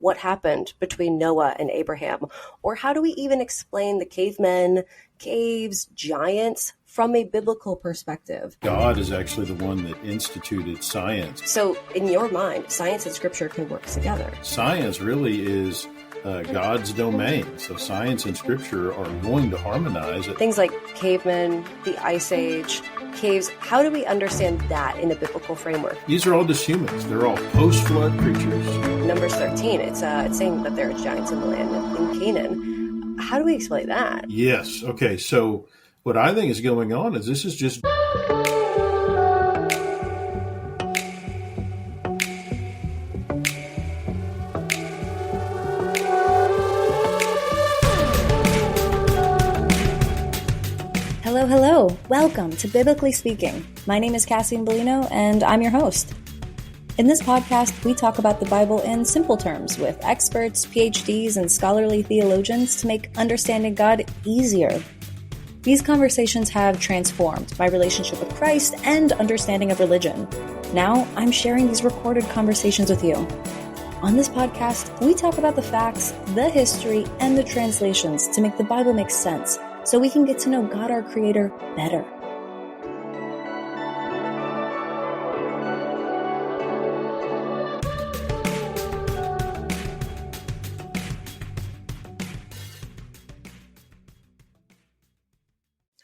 what happened between Noah and Abraham? Or how do we even explain the cavemen, caves, giants from a biblical perspective? God is actually the one that instituted science. So in your mind, science and scripture can work together. Science really is God's domain. So science and scripture are going to harmonize it. Things like cavemen, the Ice Age, caves, how do we understand that in a biblical framework? These are all just humans. They're all post-flood creatures. Numbers 13, it's saying that there are giants in the land in Canaan. How do we explain that? Yes. Okay. So what I think is going on is this is just... Hello. Welcome to Biblically Speaking. My name is Cavemen and I'm your host. In this podcast, we talk about the Bible in simple terms with experts, Ph.Ds, and scholarly theologians to make understanding God easier. These conversations have transformed my relationship with Christ and understanding of religion. Now, I'm sharing these recorded conversations with you. On this podcast, we talk about the facts, the history, and the translations to make the Bible make sense, so we can get to know God, our Creator, better.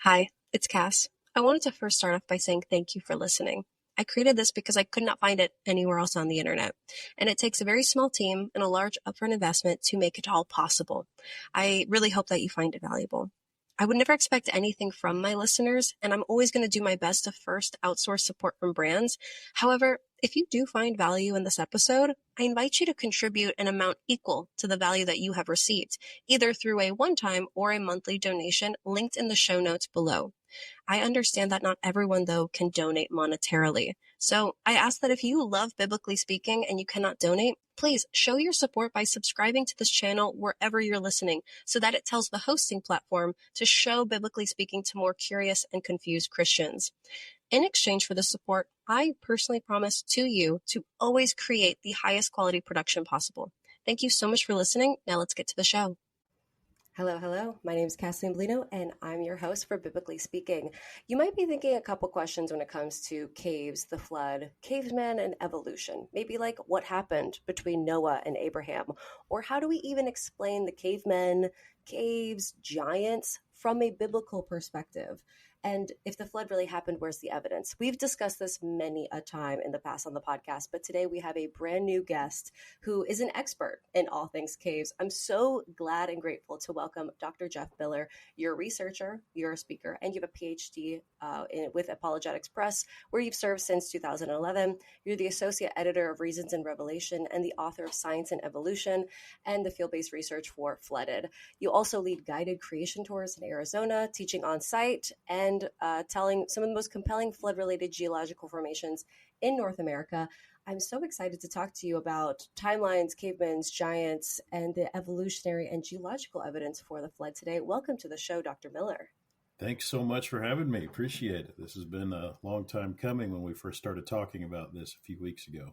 Hi, it's Cass. I wanted to first start off by saying thank you for listening. I created this because I could not find it anywhere else on the internet, and it takes a very small team and a large upfront investment to make it all possible. I really hope that you find it valuable. I would never expect anything from my listeners, and I'm always going to do my best to first outsource support from brands. However, if you do find value in this episode, I invite you to contribute an amount equal to the value that you have received, either through a one-time or a monthly donation linked in the show notes below. I understand that not everyone, though, can donate monetarily. So I ask that if you love Biblically Speaking and you cannot donate, please show your support by subscribing to this channel wherever you're listening so that it tells the hosting platform to show Biblically Speaking to more curious and confused Christians. In exchange for the support, I personally promise to you to always create the highest quality production possible. Thank you so much for listening. Now let's get to the show. Hello. My name is Kathleen Bellino, and I'm your host for Biblically Speaking. You might be thinking a couple questions when it comes to caves, the flood, cavemen, and evolution. Maybe like what happened between Noah and Abraham, or how do we even explain the cavemen, caves, giants from a biblical perspective? And if the flood really happened, where's the evidence? We've discussed this many a time in the past on the podcast, but today we have a brand new guest who is an expert in all things caves. I'm so glad and grateful to welcome Dr. Jeff Miller. You're a researcher, you're a speaker, and you have a Ph.D. With Apologetics Press, where you've served since 2011. You're the associate editor of Reasons and Revelation and the author of Science and Evolution and the field-based research for Flooded. You also lead guided creation tours in Arizona, teaching on site and telling some of the most compelling flood-related geological formations in North America. I'm so excited to talk to you about timelines, cavemen, giants, and the evolutionary and geological evidence for the flood today. Welcome to the show, Dr. Miller. Thanks so much for having me. Appreciate it. This has been a long time coming when we first started talking about this a few weeks ago.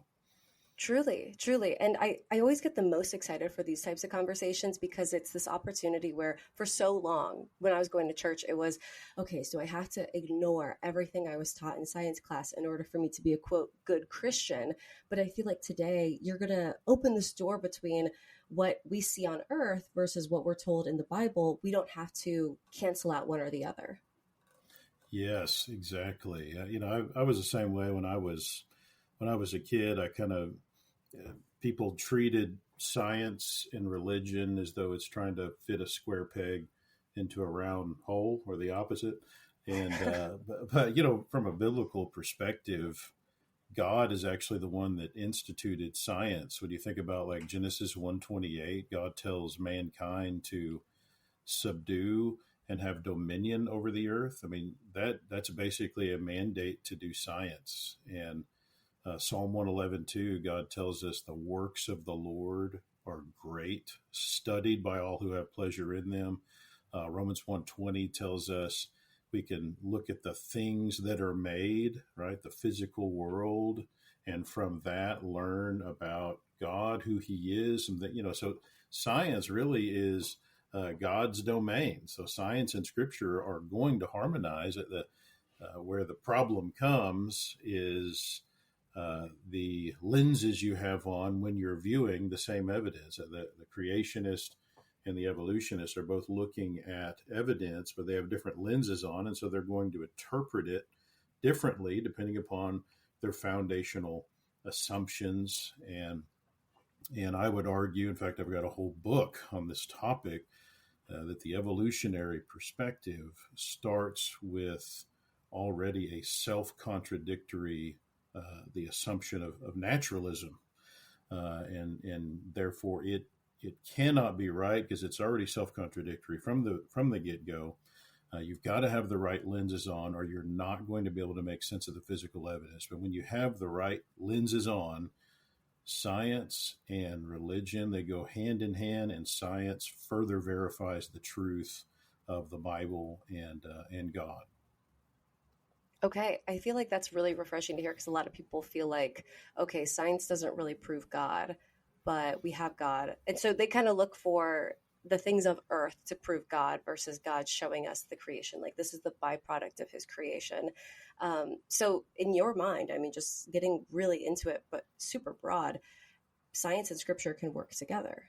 Truly. And I always get the most excited for these types of conversations because it's this opportunity where for so long when I was going to church, it was, okay, so I have to ignore everything I was taught in science class in order for me to be a, quote, good Christian. But I feel like today you're going to open this door between what we see on earth versus what we're told in the Bible. We don't have to cancel out one or the other. Yes, exactly. I was the same way when I was a kid. I kind of people treated science and religion as though it's trying to fit a square peg into a round hole, or the opposite. And but from a biblical perspective, God is actually the one that instituted science. When you think about like Genesis 1:28, God tells mankind to subdue and have dominion over the earth. I mean, that's basically a mandate to do science. And Psalm 111:2, God tells us the works of the Lord are great, studied by all who have pleasure in them. Romans 1:20 tells us we can look at the things that are made, right? The physical world, and from that learn about God, who he is, and that, so science really is God's domain. So science and scripture are going to harmonize. At the where the problem comes is the lenses you have on when you're viewing the same evidence. The creationist and the evolutionist are both looking at evidence, but they have different lenses on, and so they're going to interpret it differently depending upon their foundational assumptions. And I would argue, in fact, I've got a whole book on this topic, that the evolutionary perspective starts with already a self-contradictory, the assumption of naturalism, and therefore it cannot be right because it's already self-contradictory from the get-go. You've got to have the right lenses on, or you're not going to be able to make sense of the physical evidence. But when you have the right lenses on, science and religion, they go hand in hand, and science further verifies the truth of the Bible and God. Okay, I feel like that's really refreshing to hear, because a lot of people feel like, okay, science doesn't really prove God, but we have God. And so they kind of look for the things of earth to prove God versus God showing us the creation. Like, this is the byproduct of his creation. So in your mind, I mean, just getting really into it, but super broad, science and scripture can work together.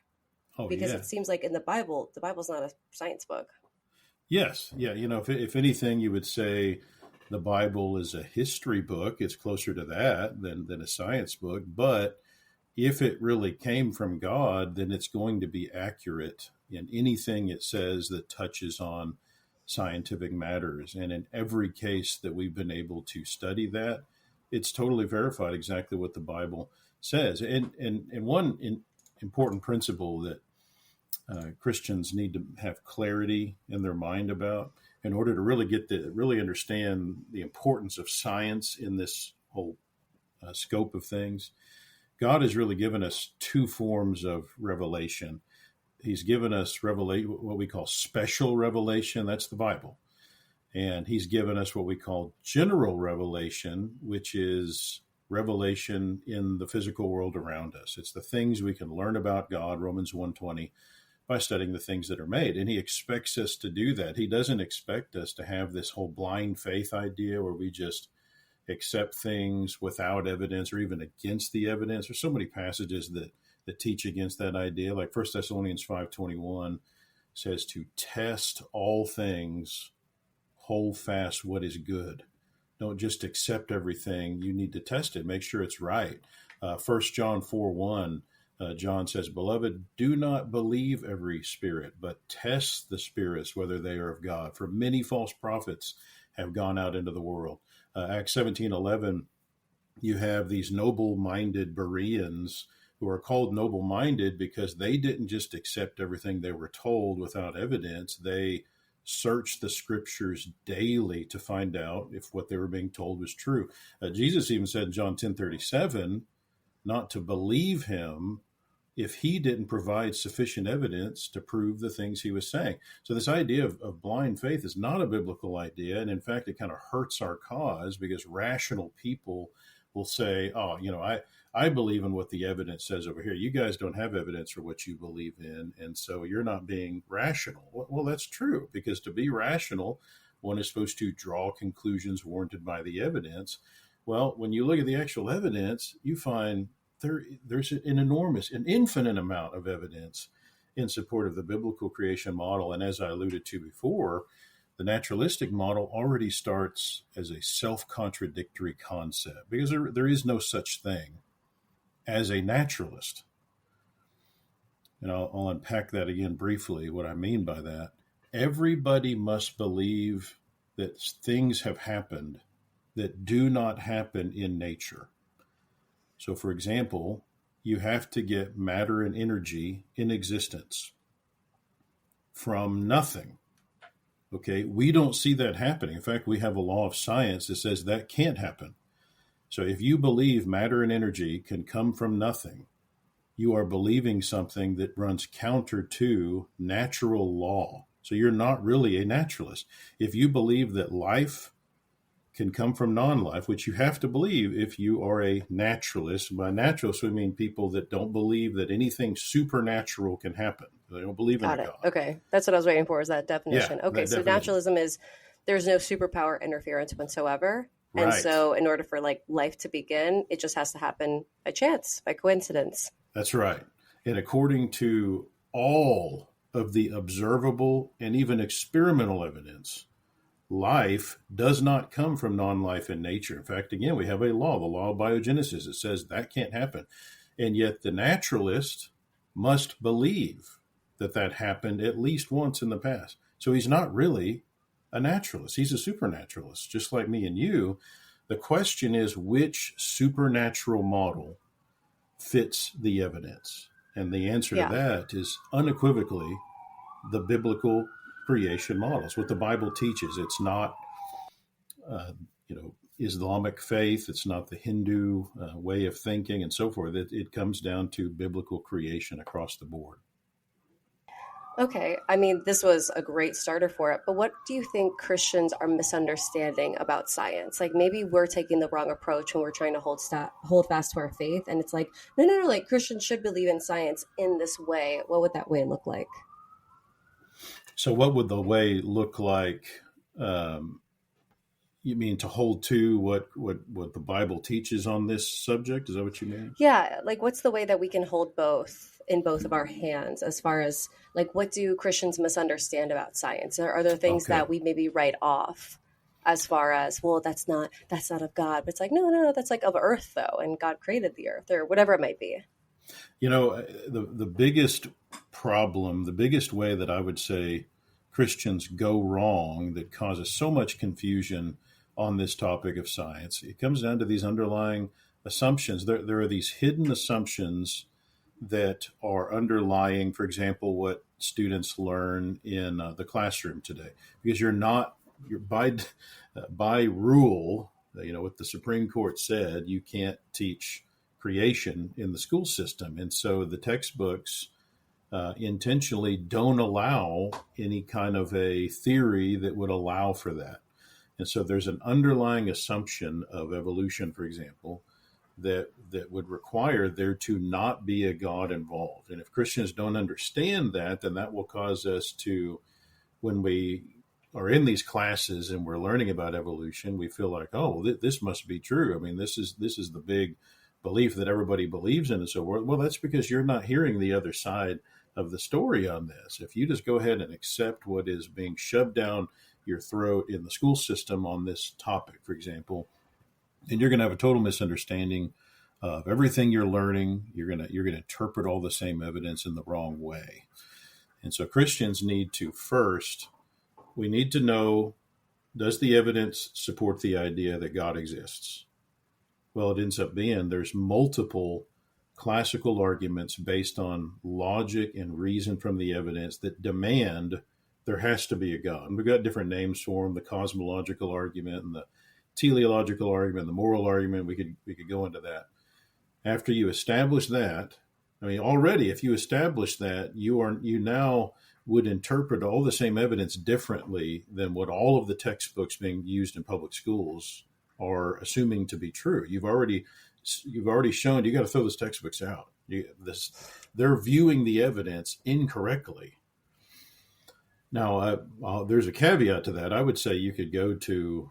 Because it seems like in the Bible's not a science book. Yes. Yeah. If anything, you would say the Bible is a history book. It's closer to that than a science book. But if it really came from God, then it's going to be accurate in anything it says that touches on scientific matters. And in every case that we've been able to study that, it's totally verified exactly what the Bible says. And one important principle that Christians need to have clarity in their mind about, in order to really understand the importance of science in this whole scope of things. God has really given us two forms of revelation. He's given us what we call special revelation. That's the Bible. And he's given us what we call general revelation, which is revelation in the physical world around us. It's the things we can learn about God, Romans 1:20, by studying the things that are made. And he expects us to do that. He doesn't expect us to have this whole blind faith idea where we just accept things without evidence or even against the evidence. There's so many passages that teach against that idea. Like 1 Thessalonians 5:21 says to test all things, hold fast what is good. Don't just accept everything. You need to test it, make sure it's right. 1 John 4:1, John says, "Beloved, do not believe every spirit, but test the spirits whether they are of God. For many false prophets have gone out into the world." Acts 17:11, you have these noble-minded Bereans who are called noble-minded because they didn't just accept everything they were told without evidence. They searched the scriptures daily to find out if what they were being told was true. Jesus even said in John 10:37 not to believe him if he didn't provide sufficient evidence to prove the things he was saying. So this idea of blind faith is not a biblical idea. And in fact, it kind of hurts our cause, because rational people will say, oh, I believe in what the evidence says over here. You guys don't have evidence for what you believe in, and so you're not being rational. Well, that's true, because to be rational, one is supposed to draw conclusions warranted by the evidence. Well, when you look at the actual evidence, you find there's an infinite amount of evidence in support of the biblical creation model. And as I alluded to before, the naturalistic model already starts as a self-contradictory concept, because there is no such thing as a naturalist. And I'll unpack that again briefly, what I mean by that. Everybody must believe that things have happened that do not happen in nature. So, for example, you have to get matter and energy in existence from nothing. Okay, we don't see that happening. In fact, we have a law of science that says that can't happen. So if you believe matter and energy can come from nothing, you are believing something that runs counter to natural law. So you're not really a naturalist. If you believe that life can come from non-life, which you have to believe if you are a naturalist. By naturalist, we mean people that don't believe that anything supernatural can happen. They don't believe in a Got it. God. Okay. That's what I was waiting for, is that Yeah, definition. Okay. that So definition. naturalism is there's no superpower interference whatsoever. And Right. so in order for like life to begin, it just has to happen by chance, by coincidence. That's right. And according to all of the observable and even experimental evidence, life does not come from non-life in nature. In fact, again, we have a law, the law of biogenesis. It says that can't happen. And yet the naturalist must believe that that happened at least once in the past. So he's not really a naturalist. He's a supernaturalist, just like me and you. The question is, which supernatural model fits the evidence? And the answer to that is unequivocally the biblical creation model. It's what the Bible teaches. It's not, Islamic faith. It's not the Hindu way of thinking and so forth. It comes down to biblical creation across the board. Okay. I mean, this was a great starter for it, but what do you think Christians are misunderstanding about science? Like maybe we're taking the wrong approach when we're trying to hold fast to our faith. And it's like, no, like Christians should believe in science in this way. What would that way look like? So what would the way look like? You mean to hold to what the Bible teaches on this subject? Is that what you mean? Yeah. Like what's the way that we can hold both in both of our hands, as far as like, what do Christians misunderstand about science? Are there things that we maybe write off as far as, well, that's not of God, but it's like, no, that's like of earth though. And God created the earth or whatever it might be. The biggest problem, the biggest way that I would say Christians go wrong that causes so much confusion on this topic of science, it comes down to these underlying assumptions. There are these hidden assumptions that are underlying, for example, what students learn in the classroom today, because you're by rule, what the Supreme Court said, you can't teach creation in the school system. And so the textbooks intentionally don't allow any kind of a theory that would allow for that. And so there's an underlying assumption of evolution, for example, that would require there to not be a God involved. And if Christians don't understand that, then that will cause us to, when we are in these classes and we're learning about evolution, we feel like, oh, this must be true. I mean, this is the big belief that everybody believes in and so forth. Well, that's because you're not hearing the other side of the story on this. If you just go ahead and accept what is being shoved down your throat in the school system on this topic, for example, then you're going to have a total misunderstanding of everything you're learning. You're going to interpret all the same evidence in the wrong way. And so Christians need to we need to know, does the evidence support the idea that God exists? Well, it ends up being there's multiple classical arguments based on logic and reason from the evidence that demand there has to be a God. And we've got different names for them: the cosmological argument and the teleological argument, the moral argument. We could go into that. After you establish that, I mean, already if you establish that, you now would interpret all the same evidence differently than what all of the textbooks being used in public schools are assuming to be true. You've already shown you got to throw those textbooks out. They're viewing the evidence incorrectly. Now, there's a caveat to that. I would say you could go to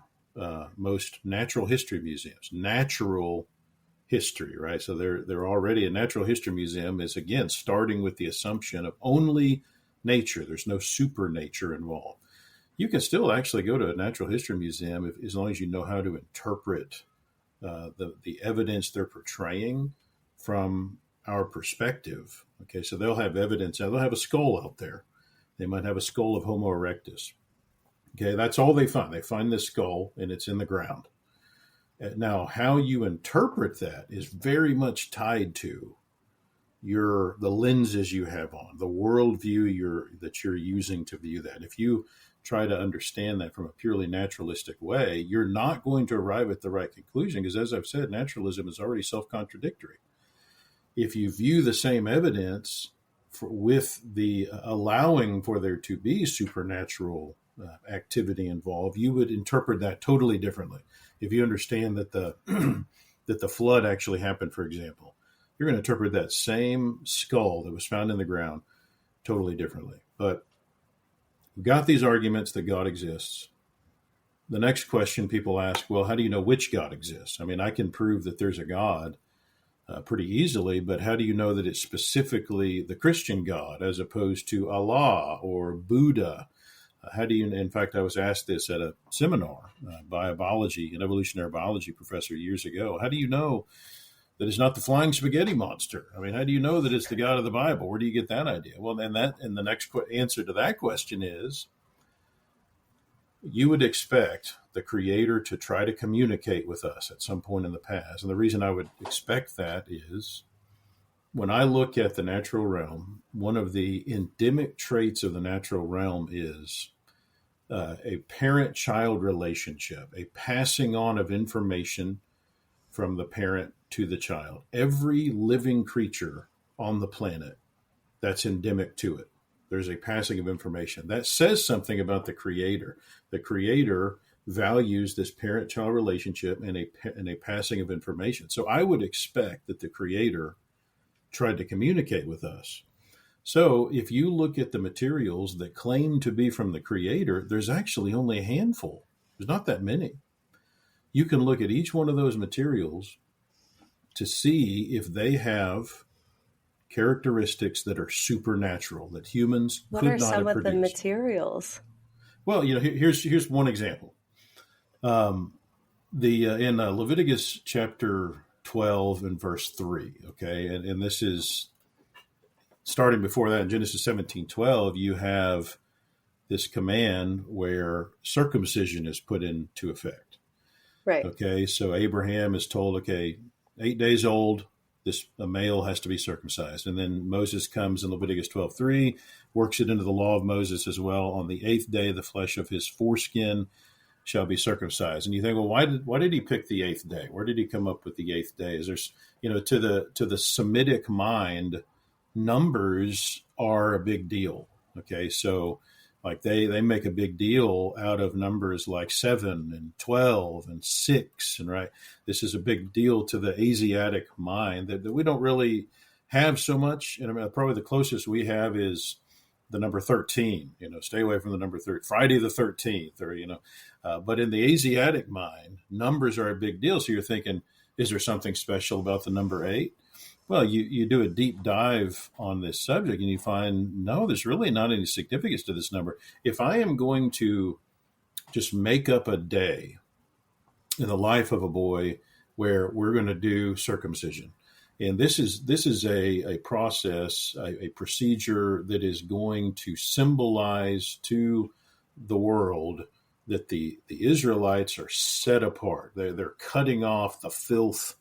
most natural history museums, natural history, right? So they're already a natural history museum is, again, starting with the assumption of only nature. There's no supernature involved. You can still actually go to a natural history museum as long as you know how to interpret the evidence they're portraying from our perspective. Okay, so they'll have evidence. They'll have a skull out there. They might have a skull of Homo erectus. Okay, that's all they find. They find this skull and it's in the ground. Now, how you interpret that is very much tied to the lenses you have on, the worldview that you're using to view that. If you try to understand that from a purely naturalistic way, you're not going to arrive at the right conclusion because, as I've said, naturalism is already self-contradictory. If you view the same evidence with the allowing for there to be supernatural activity involved, you would interpret that totally differently. If you understand that the that the flood actually happened, for example, you're going to interpret that same skull that was found in the ground totally differently. But we've got these arguments that God exists. The next question people ask, well, how do you know which God exists? I mean, I can prove that there's a God pretty easily, but how do you know that it's specifically the Christian God as opposed to Allah or Buddha? How do you, in fact, I was asked this at a seminar by an evolutionary biology professor years ago. How do you know that it's not the flying spaghetti monster? I mean, how do you know that it's the God of the Bible? Where do you get that idea? Well, and the next answer to that question is, you would expect the Creator to try to communicate with us at some point in the past. And the reason I would expect that is when I look at the natural realm, one of the endemic traits of the natural realm is a parent-child relationship, a passing on of information from the parent to the child. Every living creature on the planet, that's endemic to it. There's a passing of information. That says something about the Creator. The Creator values this parent-child relationship and a passing of information. So I would expect that the Creator tried to communicate with us. So if you look at the materials that claim to be from the Creator, there's actually only a handful. There's not that many. You can look at each one of those materials to see if they have characteristics that are supernatural, that humans What could are not some have of the produced. materials? Well, here's one example. In Leviticus chapter 12 and verse 3, okay, and this is starting before that in Genesis 17:12, you have this command where circumcision is put into effect. Right. Okay, so Abraham is told, okay, 8 days old, a male has to be circumcised. And then Moses comes in Leviticus 12:3, works it into the law of Moses as well. On the 8th day, the flesh of his foreskin shall be circumcised. And you think, well, why did he pick the 8th day? Where did he come up with the 8th day? Is there's, to the Semitic mind, numbers are a big deal. Okay, so like they make a big deal out of numbers like 7 and 12 and 6, and right. This is a big deal to the Asiatic mind that we don't really have so much. And I mean, probably the closest we have is the number 13. Stay away from the number 13. Friday the 13th, or but in the Asiatic mind, numbers are a big deal. So you're thinking, is there something special about the number 8? Well, you do a deep dive on this subject and you find, no, there's really not any significance to this number. If I am going to just make up a day in the life of a boy where we're going to do circumcision, and this is a process, a procedure that is going to symbolize to the world that the Israelites are set apart. They're cutting off the filth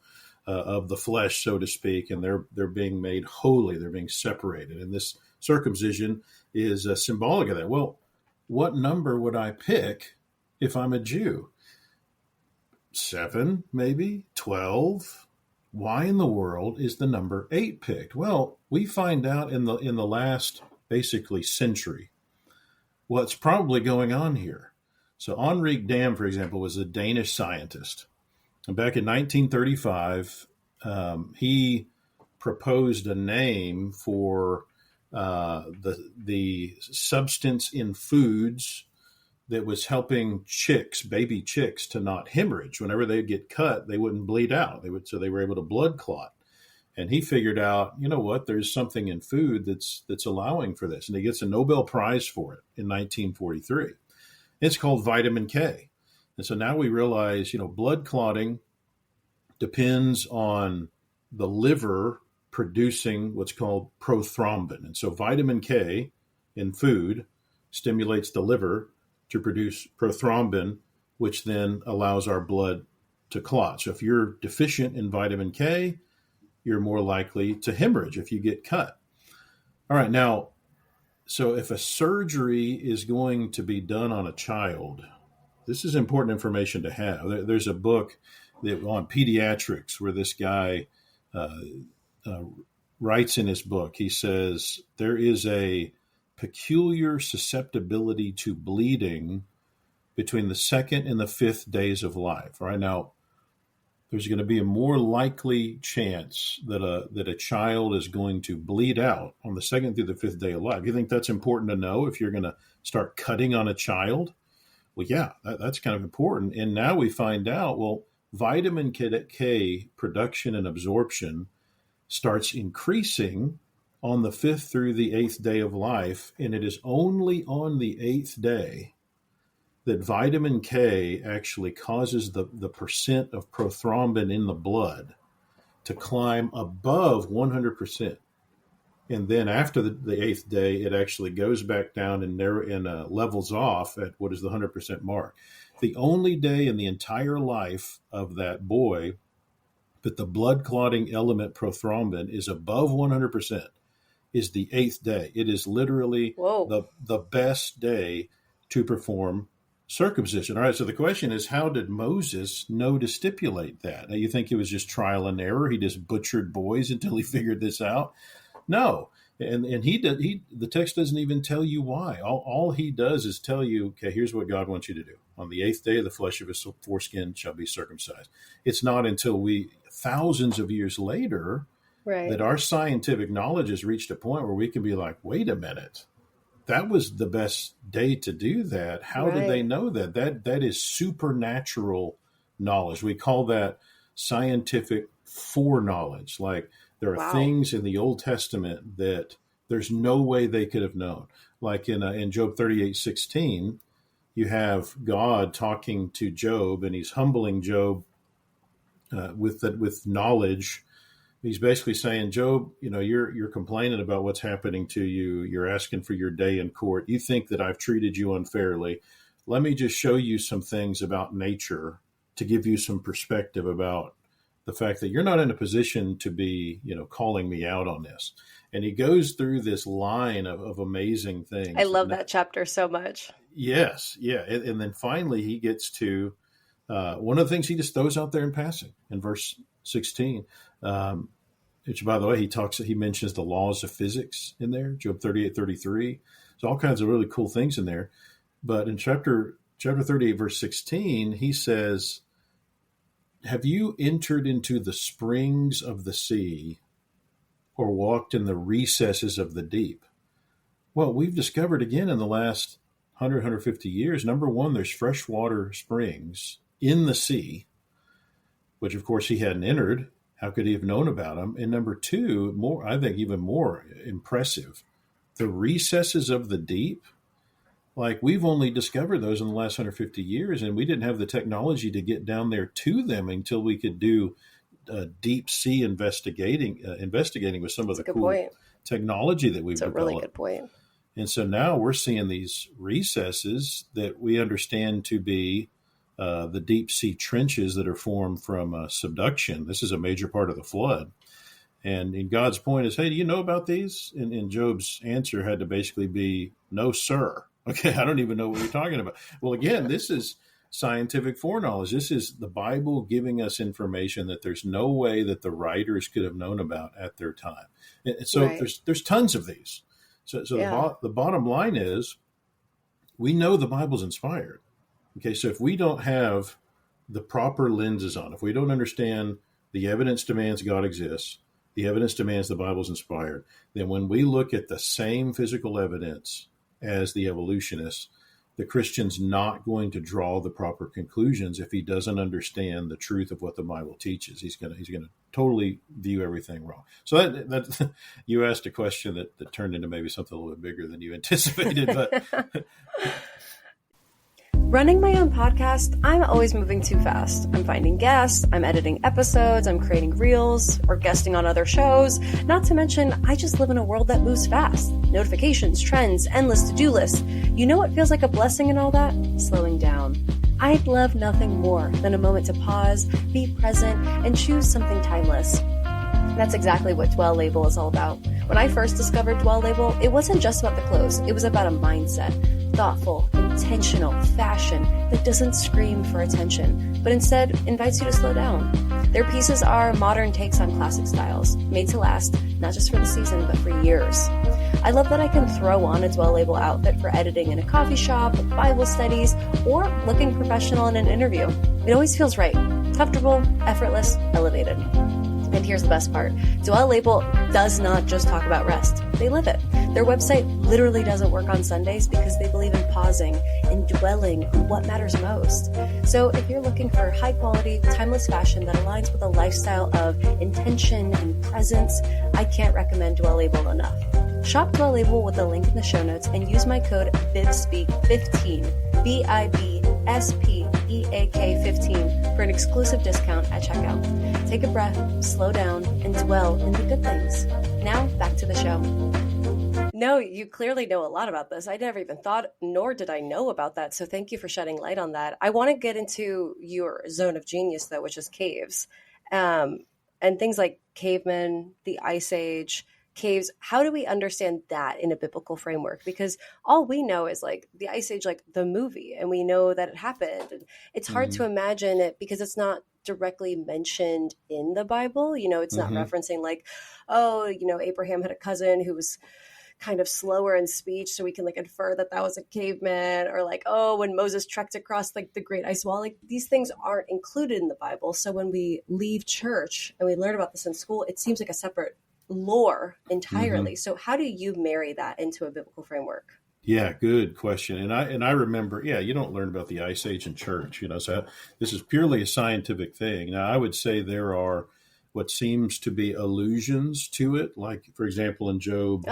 of the flesh, so to speak, and they're being made holy. They're being separated, and this circumcision is symbolic of that. Well, what number would I pick if I'm a Jew? 7, maybe 12. Why in the world is the number 8 picked? Well, we find out in the last basically century what's probably going on here. So Henrik Dam, for example, was a Danish scientist. And back in 1935, he proposed a name for the substance in foods that was helping baby chicks, to not hemorrhage. Whenever they get cut, they wouldn't bleed out. So they were able to blood clot. And he figured out, there's something in food that's allowing for this. And he gets a Nobel Prize for it in 1943. It's called vitamin K. And so now we realize, blood clotting depends on the liver producing what's called prothrombin. And so vitamin K in food stimulates the liver to produce prothrombin, which then allows our blood to clot. So if you're deficient in vitamin K, you're more likely to hemorrhage if you get cut. All right, now, so if a surgery is going to be done on a child, this is important information to have. There's a book on pediatrics where this guy writes in his book. He says there is a peculiar susceptibility to bleeding between the 2nd and the 5th days of life. Right now, there's going to be a more likely chance that a child is going to bleed out on the 2nd through the 5th day of life. You think that's important to know if you're going to start cutting on a child? Well, yeah, that's kind of important. And now we find out, well, vitamin K production and absorption starts increasing on the 5th through the 8th day of life, and it is only on the 8th day that vitamin K actually causes the percent of prothrombin in the blood to climb above 100%. And then after the 8th day, it actually goes back down and levels off at what is the 100% mark. The only day in the entire life of that boy that the blood clotting element prothrombin is above 100% is the 8th day. It is literally the best day to perform circumcision. All right, so the question is, how did Moses know to stipulate that? Now, you think it was just trial and error? He just butchered boys until he figured this out? No. And the text doesn't even tell you why. All he does is tell you, okay, here's what God wants you to do. On the 8th day, the flesh of his foreskin shall be circumcised. It's not until thousands of years later, that our scientific knowledge has reached a point where we can be like, wait a minute, that was the best day to do that. How did they know that? That is supernatural knowledge. We call that scientific foreknowledge. Like, there are things in the Old Testament that there's no way they could have known. Like in Job 38:16, you have God talking to Job, and he's humbling Job with knowledge. He's basically saying, Job, you're complaining about what's happening to you. You're asking for your day in court. You think that I've treated you unfairly. Let me just show you some things about nature to give you some perspective about the fact that you're not in a position to be, calling me out on this. And he goes through this line of amazing things. I love that chapter so much. Yes. Yeah. And then finally he gets to one of the things he just throws out there in passing in verse 16, which, by the way, he mentions the laws of physics in there, Job 38:33. There's all kinds of really cool things in there. But in chapter 38, verse 16, he says, have you entered into the springs of the sea or walked in the recesses of the deep? Well, we've discovered again in the last 150 years, number one, there's freshwater springs in the sea, which of course he hadn't entered. How could he have known about them? And number two, even more impressive, the recesses of the deep. Like, we've only discovered those in the last 150 years, and we didn't have the technology to get down there to them until we could do deep sea investigating with some of the cool technology that we've developed. That's a really good point. And so now we're seeing these recesses that we understand to be the deep sea trenches that are formed from subduction. This is a major part of the flood. And God's point is, hey, do you know about these? And Job's answer had to basically be, no, sir. Okay, I don't even know what you're talking about. Well, again, this is scientific foreknowledge. This is the Bible giving us information that there's no way that the writers could have known about at their time. And so there's tons of these. So the bottom line is, we know the Bible's inspired. Okay, so if we don't have the proper lenses on, if we don't understand the evidence demands God exists, the evidence demands the Bible's inspired, then when we look at the same physical evidence as the evolutionists, the Christian's not going to draw the proper conclusions if he doesn't understand the truth of what the Bible teaches. He's going to totally view everything wrong. So that you asked a question that turned into maybe something a little bit bigger than you anticipated, but Running my own podcast, I'm always moving too fast. I'm finding guests, I'm editing episodes, I'm creating reels, or guesting on other shows. Not to mention, I just live in a world that moves fast. Notifications, trends, endless to-do lists. You know what feels like a blessing in all that? Slowing down. I'd love nothing more than a moment to pause, be present, and choose something timeless. That's exactly what Dwell Label is all about. When I first discovered Dwell Label, it wasn't just about the clothes. It was about a mindset. Thoughtful, intentional fashion that doesn't scream for attention, but instead invites you to slow down. Their pieces are modern takes on classic styles, made to last, not just for the season, but for years. I love that I can throw on a Dwell Label outfit for editing in a coffee shop, Bible studies, or looking professional in an interview. It always feels right. Comfortable, effortless, elevated. And here's the best part. Dwell Label does not just talk about rest. They live it. Their website literally doesn't work on Sundays because they believe in pausing and dwelling on what matters most. So if you're looking for high quality, timeless fashion that aligns with a lifestyle of intention and presence, I can't recommend Dwell Label enough. Shop Dwell Label with the link in the show notes and use my code BIBSPEAK15, BIBSPEAK15 for an exclusive discount at checkout. Take a breath, slow down, and dwell in the good things. Now, back to the show. No, you clearly know a lot about this. I never even thought, nor did I know about that. So thank you for shedding light on that. I want to get into your zone of genius, though, which is caves. And things like cavemen, the Ice Age, caves. How do we understand that in a biblical framework? Because all we know is like the Ice Age, like the movie, and we know that it happened. And it's hard to imagine it because it's not directly mentioned in the Bible. You know, it's not referencing like, oh, you know, Abraham had a cousin who was kind of slower in speech, so we can like infer that that was a caveman, or like, oh, when Moses trekked across like the Great Ice Wall. Like these things aren't included in the Bible. So when we leave church and we learn about this in school, it seems like a separate lore entirely. So how do you marry that into a biblical framework? Yeah, good question. And I remember, you don't learn about the Ice Age in church, you know, so this is purely a scientific thing. Now, I would say there are what seems to be allusions to it. Like, for example, in Job,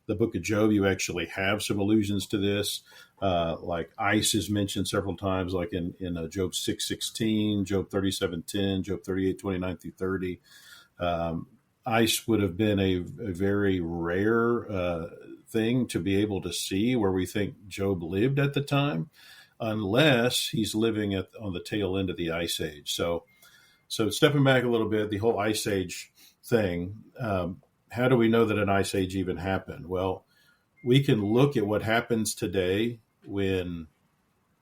the book of Job, you actually have some allusions to this. Like ice is mentioned several times, like in Job 6:16, Job 37:10, Job 38:29 through 30. Ice would have been a very rare thing to be able to see where we think Job lived at the time, unless he's living on the tail end of the Ice Age. So stepping back a little bit, the whole Ice Age thing, how do we know that an Ice Age even happened? Well, we can look at what happens today when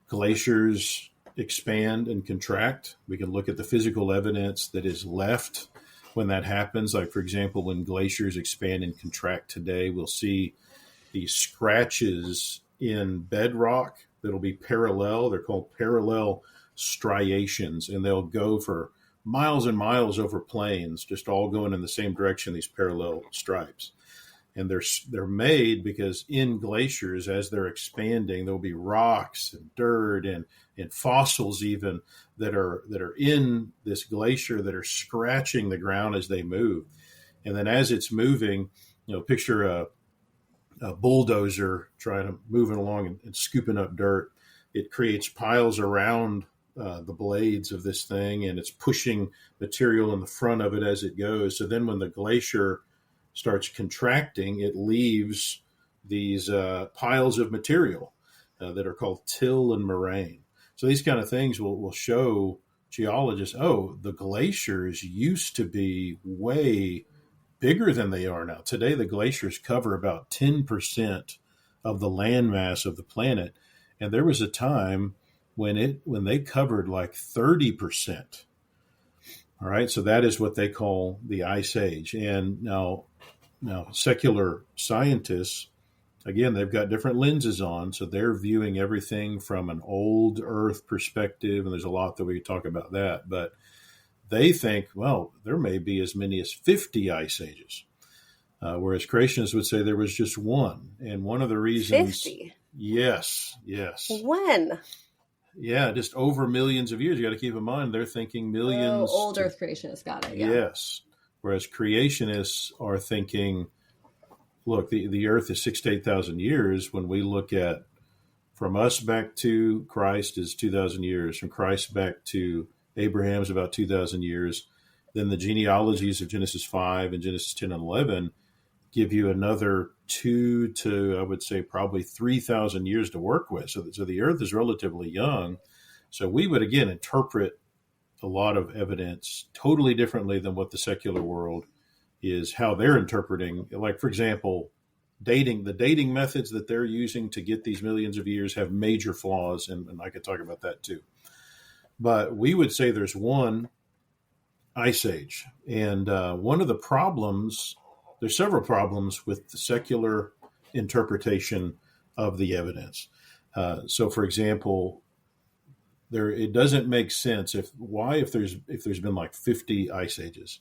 glaciers expand and contract. We can look at the physical evidence that is left when that happens. Like, for example, when glaciers expand and contract today, we'll see these scratches in bedrock that'll be parallel. They're called parallel striations, and they'll go for miles and miles over plains, just all going in the same direction, these parallel stripes. And they're made because in glaciers, as they're expanding, there'll be rocks and dirt and fossils even that are in this glacier that are scratching the ground as they move. And then as it's moving, you know, picture a bulldozer trying to move it along and scooping up dirt. It creates piles around the blades of this thing, and it's pushing material in the front of it as it goes. So then when the glacier starts contracting, it leaves these piles of material that are called till and moraine. So these kind of things will show geologists, oh, the glaciers used to be way bigger than they are now. Today, the glaciers cover about 10% of the landmass of the planet. And there was a time when they covered like 30%. All right. So that is what they call the Ice Age. And now secular scientists, again, they've got different lenses on. So they're viewing everything from an old Earth perspective. And there's a lot that we talk about that. But they think, well, there may be as many as 50 Ice Ages. Whereas creationists would say there was just one. And one of the reasons... 50? Yes. When? Yeah, just over millions of years. You got to keep in mind, they're thinking millions. Oh, old Earth creationists, got it. Yeah. Yes. Whereas creationists are thinking, look, the Earth is 6,000 to 8,000 years. When we look at from us back to Christ is 2,000 years. From Christ back to Abraham is about 2,000 years. Then the genealogies of Genesis 5 and Genesis 10 and 11 give you another 2 to, I would say, probably 3,000 years to work with. So the Earth is relatively young. So we would, again, interpret a lot of evidence totally differently than what the secular world is, how they're interpreting. Like, for example, the dating methods that they're using to get these millions of years have major flaws, and I could talk about that too. But we would say there's one Ice Age. And one of the problems there's several problems with the secular interpretation of the evidence. So, for example, it doesn't make sense if there's been like 50 ice ages,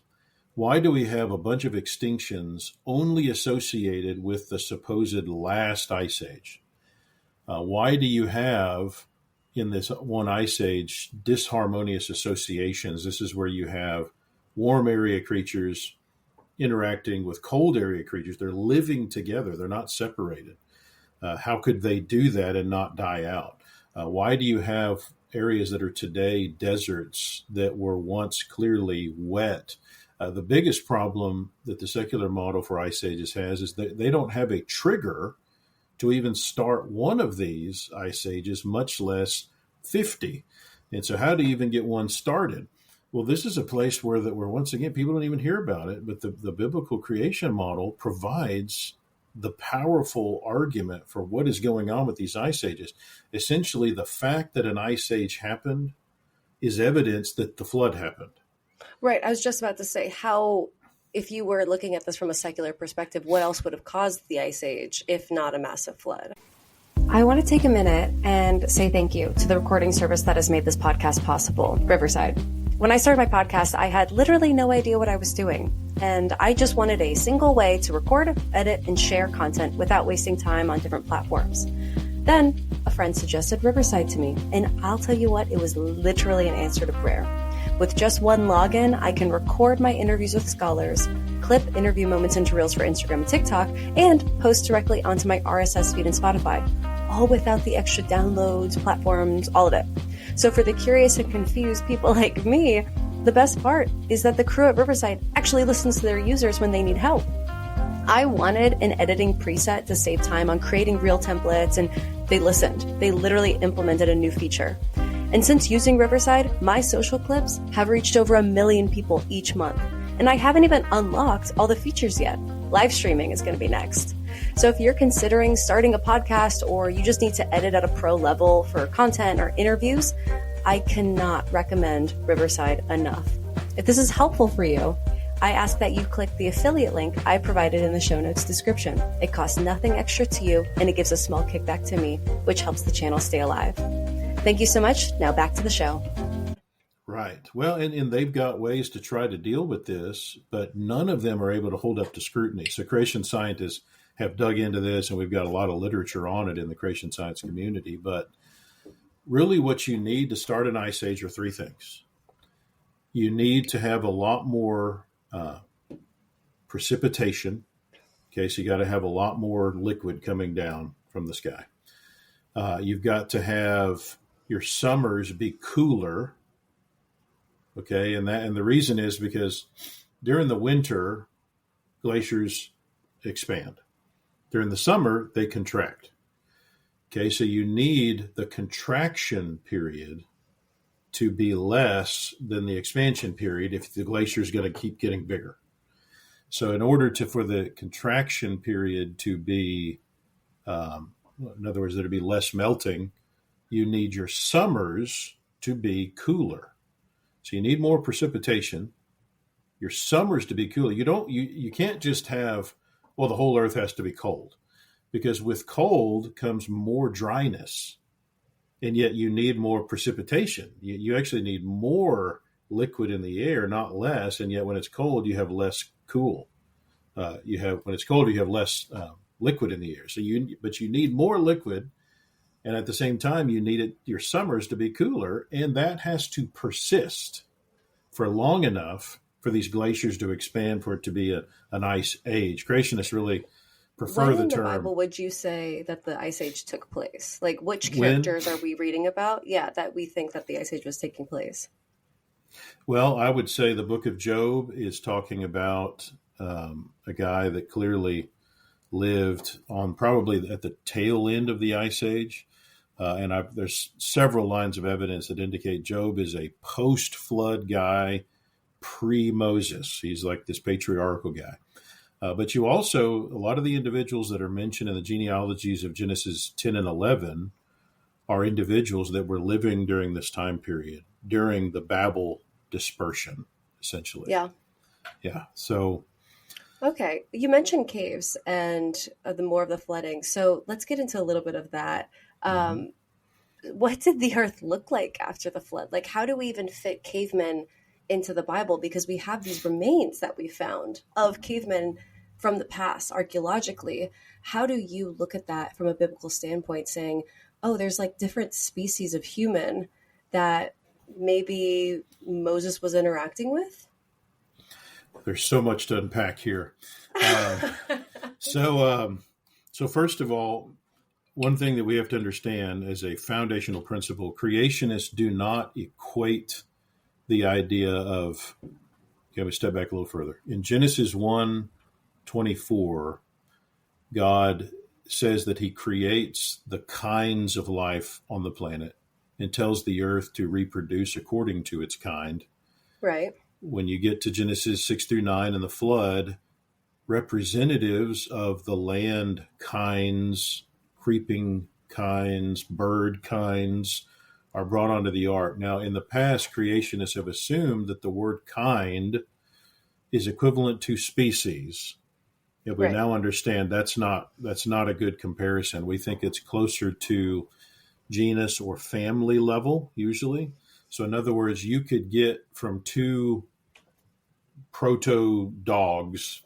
why do we have a bunch of extinctions only associated with the supposed last ice age? Why do you have in this one ice age disharmonious associations? This is where you have warm area creatures interacting with cold area creatures. They're living together. They're not separated. How could they do that and not die out? Why do you have areas that are today deserts that were once clearly wet? The biggest problem that the secular model for ice ages has is that they don't have a trigger to even start one of these ice ages, much less 50. And so how do you even get one started? Well, this is a place where once again, people don't even hear about it, but the biblical creation model provides the powerful argument for what is going on with these ice ages. Essentially, the fact that an ice age happened is evidence that the flood happened. Right. I was just about to say, how, if you were looking at this from a secular perspective, what else would have caused the ice age if not a massive flood? I want to take a minute and say thank you to the recording service that has made this podcast possible, Riverside. When I started my podcast, I had literally no idea what I was doing, and I just wanted a single way to record, edit, and share content without wasting time on different platforms. Then a friend suggested Riverside to me, and I'll tell you what, it was literally an answer to prayer. With just one login, I can record my interviews with scholars, clip interview moments into Reels for Instagram and TikTok, and post directly onto my RSS feed and Spotify, all without the extra downloads, platforms, all of it. So for the curious and confused people like me, the best part is that the crew at Riverside actually listens to their users when they need help. I wanted an editing preset to save time on creating reel templates, and they listened. They literally implemented a new feature. And since using Riverside, my social clips have reached over 1 million people each month. And I haven't even unlocked all the features yet. Live streaming is going to be next. So if you're considering starting a podcast, or you just need to edit at a pro level for content or interviews, I cannot recommend Riverside enough. If this is helpful for you, I ask that you click the affiliate link I provided in the show notes description. It costs nothing extra to you, and it gives a small kickback to me, which helps the channel stay alive. Thank you so much. Now back to the show. Right. Well, and they've got ways to try to deal with this, but none of them are able to hold up to scrutiny. So creation scientists have dug into this, and we've got a lot of literature on it in the creation science community. But really what you need to start an ice age are three things. You need to have a lot more precipitation. Okay, so you got to have a lot more liquid coming down from the sky. You've got to have your summers be cooler. Okay, and the reason is because during the winter, glaciers expand. During the summer, they contract. Okay, so you need the contraction period to be less than the expansion period if the glacier is going to keep getting bigger. So in order for the contraction period to be, in other words, there to be less melting, you need your summers to be cooler. So you need more precipitation, your summers to be cooler. You can't just have, well, the whole earth has to be cold, because with cold comes more dryness, and yet you need more precipitation. You actually need more liquid in the air, not less, and yet when it's cold, you have less cool. When it's cold, you have less liquid in the air. But you need more liquid, and at the same time, you need your summers to be cooler, and that has to persist for long enough for these glaciers to expand, for it to be an ice age. Creationists really prefer the term. When in the Bible would you say that the ice age took place? Like, which characters are we reading about? Yeah, that we think that the ice age was taking place. Well, I would say the book of Job is talking about a guy that clearly lived on probably at the tail end of the ice age. There's several lines of evidence that indicate Job is a post-flood guy, pre-Moses. He's like this patriarchal guy. But you also, a lot of the individuals that are mentioned in the genealogies of Genesis 10 and 11 are individuals that were living during this time period, during the Babel dispersion, essentially. Yeah. Yeah. So Okay, you mentioned caves and the more of the flooding. So let's get into a little bit of that. Mm-hmm. Um, what did the earth look like after the flood? Like, how do we even fit cavemen into the Bible? Because we have these remains that we found of cavemen from the past archaeologically. How do you look at that from a biblical standpoint, saying, oh, there's like different species of human that maybe Moses was interacting with? There's so much to unpack here. Uh, so, so first of all, one thing that we have to understand as a foundational principle, creationists do not equate the idea of, okay, we step back a little further. In Genesis 1:24, God says that he creates the kinds of life on the planet and tells the earth to reproduce according to its kind. Right. When you get to Genesis 6-9 and the flood, representatives of the land kinds, creeping kinds, bird kinds are brought onto the ark. Now, in the past, creationists have assumed that the word kind is equivalent to species. If we Right. now understand that's not a good comparison. We think it's closer to genus or family level usually. So in other words, you could get from two proto dogs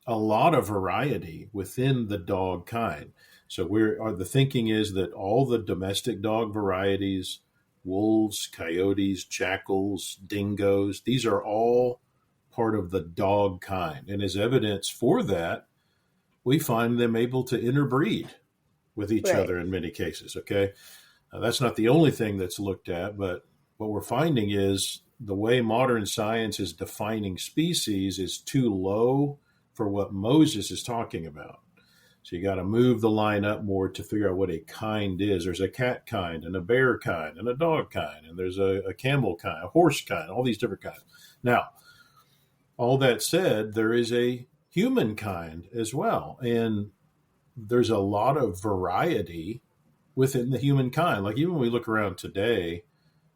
a lot of variety within the dog kind. So the thinking is that all the domestic dog varieties, wolves, coyotes, jackals, dingoes, these are all part of the dog kind. And as evidence for that, we find them able to interbreed with each Right. other in many cases. Okay. That's not the only thing that's looked at, but what we're finding is the way modern science is defining species is too low for what Moses is talking about. So you got to move the line up more to figure out what a kind is. There's a cat kind and a bear kind and a dog kind, and there's a camel kind, a horse kind, all these different kinds. Now, all that said, there is a humankind as well. And there's a lot of variety within the humankind. Like even when we look around today,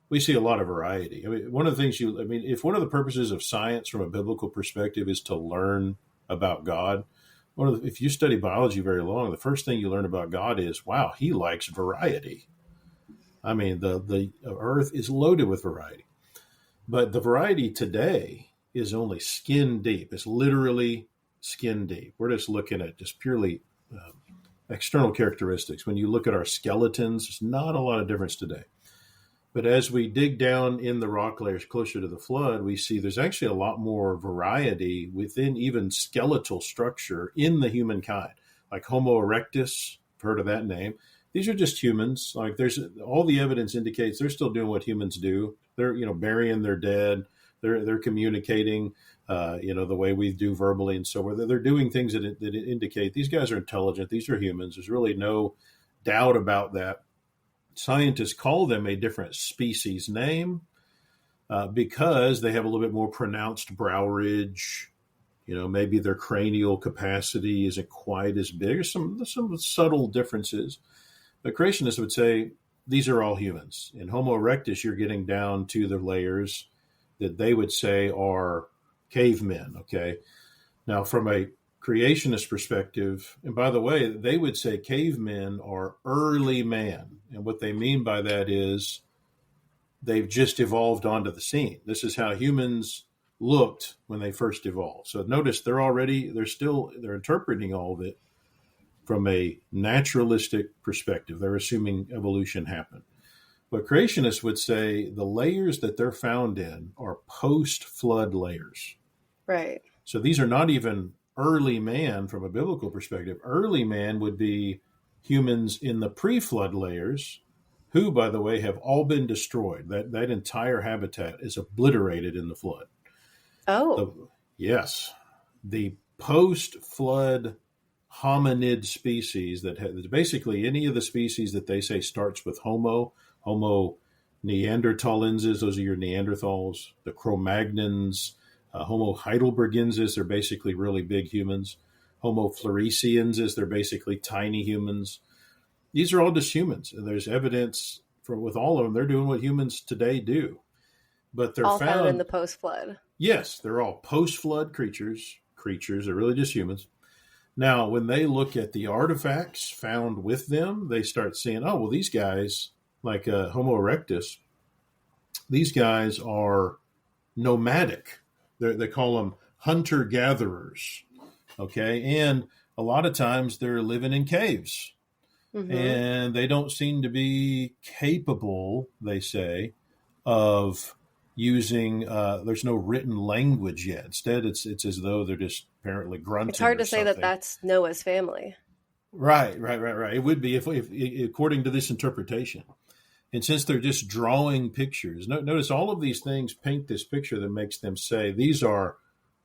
we see a lot of variety. I mean, one of the things if one of the purposes of science from a biblical perspective is to learn about God, if you study biology very long, the first thing you learn about God is, wow, he likes variety. I mean, the earth is loaded with variety. But the variety today is only skin deep. It's literally skin deep. We're just looking at just purely external characteristics. When you look at our skeletons, there's not a lot of difference today. But as we dig down in the rock layers closer to the flood, we see there's actually a lot more variety within even skeletal structure in the humankind, like Homo erectus. Heard of that name? These are just humans. Like there's all the evidence indicates they're still doing what humans do. They're burying their dead. They're communicating, the way we do verbally and so forth. They're doing things that indicate these guys are intelligent. These are humans. There's really no doubt about that. Scientists call them a different species name because they have a little bit more pronounced brow ridge. Maybe their cranial capacity isn't quite as big. There's some subtle differences. But creationists would say these are all humans. In Homo erectus, you're getting down to the layers that they would say are cavemen. Okay. Now, from a creationist perspective, and by the way, they would say cavemen are early man. And what they mean by that is they've just evolved onto the scene. This is how humans looked when they first evolved. So notice they're interpreting all of it from a naturalistic perspective. They're assuming evolution happened. But creationists would say the layers that they're found in are post-flood layers. Right. So these are not even early man from a biblical perspective. Early man would be humans in the pre-flood layers, who, by the way, have all been destroyed. That entire habitat is obliterated in the flood. Oh. Yes. The post-flood hominid species basically any of the species that they say starts with Homo neanderthalensis, those are your Neanderthals, the Cro-Magnons, Homo heidelbergensis, they're basically really big humans. Homo floresiensis, they're basically tiny humans. These are all just humans. And there's evidence with all of them, they're doing what humans today do. But they're All found in found the post-flood. yes, they're all post-flood creatures, creatures. They're really just humans. Now, when they look at the artifacts found with them, they start seeing, oh, well, these guys, like Homo erectus, these guys are nomadic. They call them hunter-gatherers, okay? And a lot of times they're living in caves. Mm-hmm. And they don't seem to be capable, they say, of using, there's no written language yet. Instead, it's as though they're just apparently grunting. It's hard to say that something. that's Noah's family. Right. It would be if according to this interpretation. And since they're just drawing pictures, notice all of these things paint this picture that makes them say these are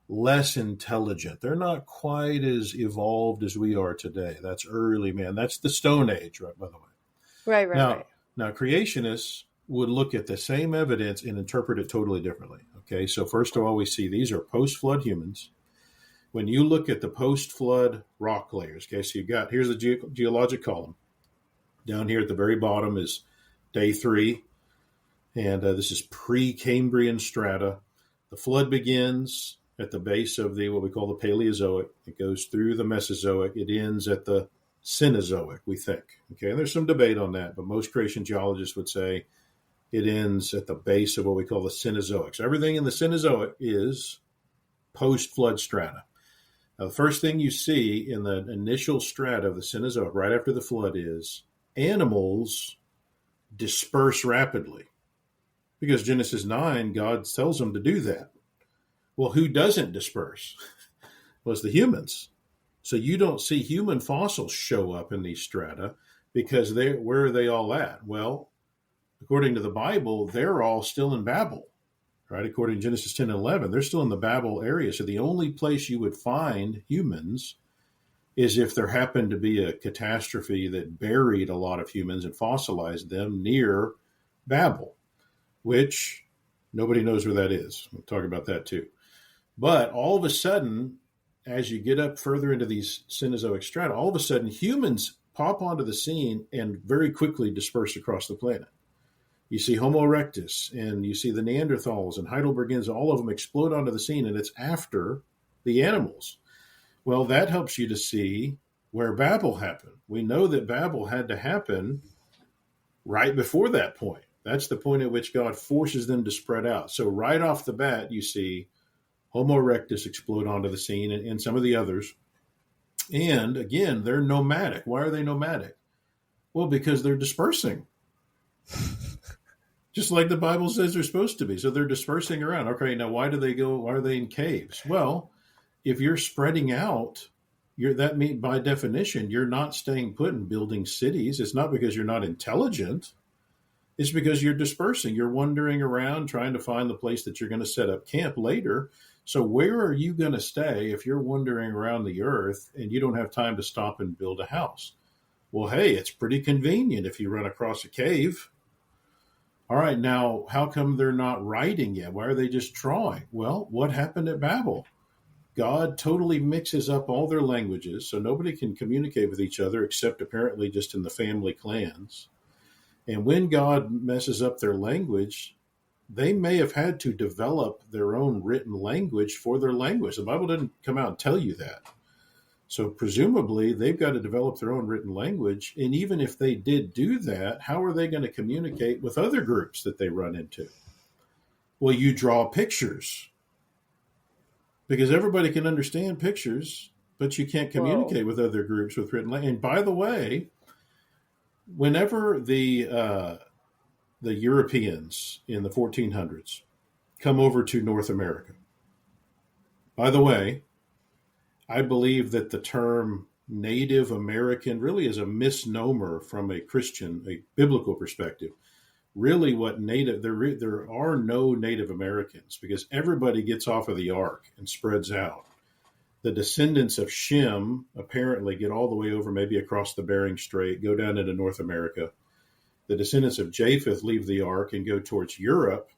less intelligent. They're not quite as evolved as we are today. That's early man. That's the Stone Age, right? By the way. Right. Now creationists would look at the same evidence and interpret it totally differently. Okay, so first of all, we see these are post-flood humans. When you look at the post-flood rock layers, okay, so here's the geologic column. Down here at the very bottom is day 3, and this is pre-Cambrian strata. The flood begins at the base of what we call the Paleozoic. It goes through the Mesozoic. It ends at the Cenozoic, we think. Okay, and there's some debate on that, but most creation geologists would say it ends at the base of what we call the Cenozoic. So everything in the Cenozoic is post-flood strata. Now, the first thing you see in the initial strata of the Cenozoic right after the flood is animals disperse rapidly. Because Genesis 9, God tells them to do that. Well, who doesn't disperse? Well, it's the humans. So you don't see human fossils show up in these strata because where are they all at? Well, according to the Bible, they're all still in Babel, right? According to Genesis 10 and 11, they're still in the Babel area. So the only place you would find humans is if there happened to be a catastrophe that buried a lot of humans and fossilized them near Babel, which nobody knows where that is. We'll talk about that too. But all of a sudden, as you get up further into these Cenozoic strata, all of a sudden humans pop onto the scene and very quickly disperse across the planet. You see Homo erectus, and you see the Neanderthals and Heidelbergensis, all of them explode onto the scene, and it's after the animals. Well, that helps you to see where Babel happened. We know that Babel had to happen right before that point. That's the point at which God forces them to spread out. So right off the bat, you see Homo erectus explode onto the scene and some of the others. And again, they're nomadic. Why are they nomadic? Well, because they're dispersing. Just like the Bible says they're supposed to be. So they're dispersing around. Okay, now why do they go? Why are they in caves? Well, if you're spreading out, that means by definition, you're not staying put and building cities. It's not because you're not intelligent. It's because you're dispersing. You're wandering around trying to find the place that you're going to set up camp later. So where are you going to stay if you're wandering around the earth and you don't have time to stop and build a house? Well, hey, it's pretty convenient if you run across a cave. All right, now, how come they're not writing yet? Why are they just drawing? Well, what happened at Babel? God totally mixes up all their languages, so nobody can communicate with each other except apparently just in the family clans. And when God messes up their language, they may have had to develop their own written language for their language. The Bible didn't come out and tell you that. So presumably they've got to develop their own written language. And even if they did do that, how are they going to communicate with other groups that they run into? Well, you draw pictures because everybody can understand pictures, but you can't communicate with other groups with written language. And by the way, whenever the Europeans in the 1400s come over to North America, by the way, I believe that the term Native American really is a misnomer from a biblical perspective. Really there are no Native Americans because everybody gets off of the ark and spreads out. The descendants of Shem apparently get all the way over, maybe across the Bering Strait, go down into North America. The descendants of Japheth leave the ark and go towards Europe.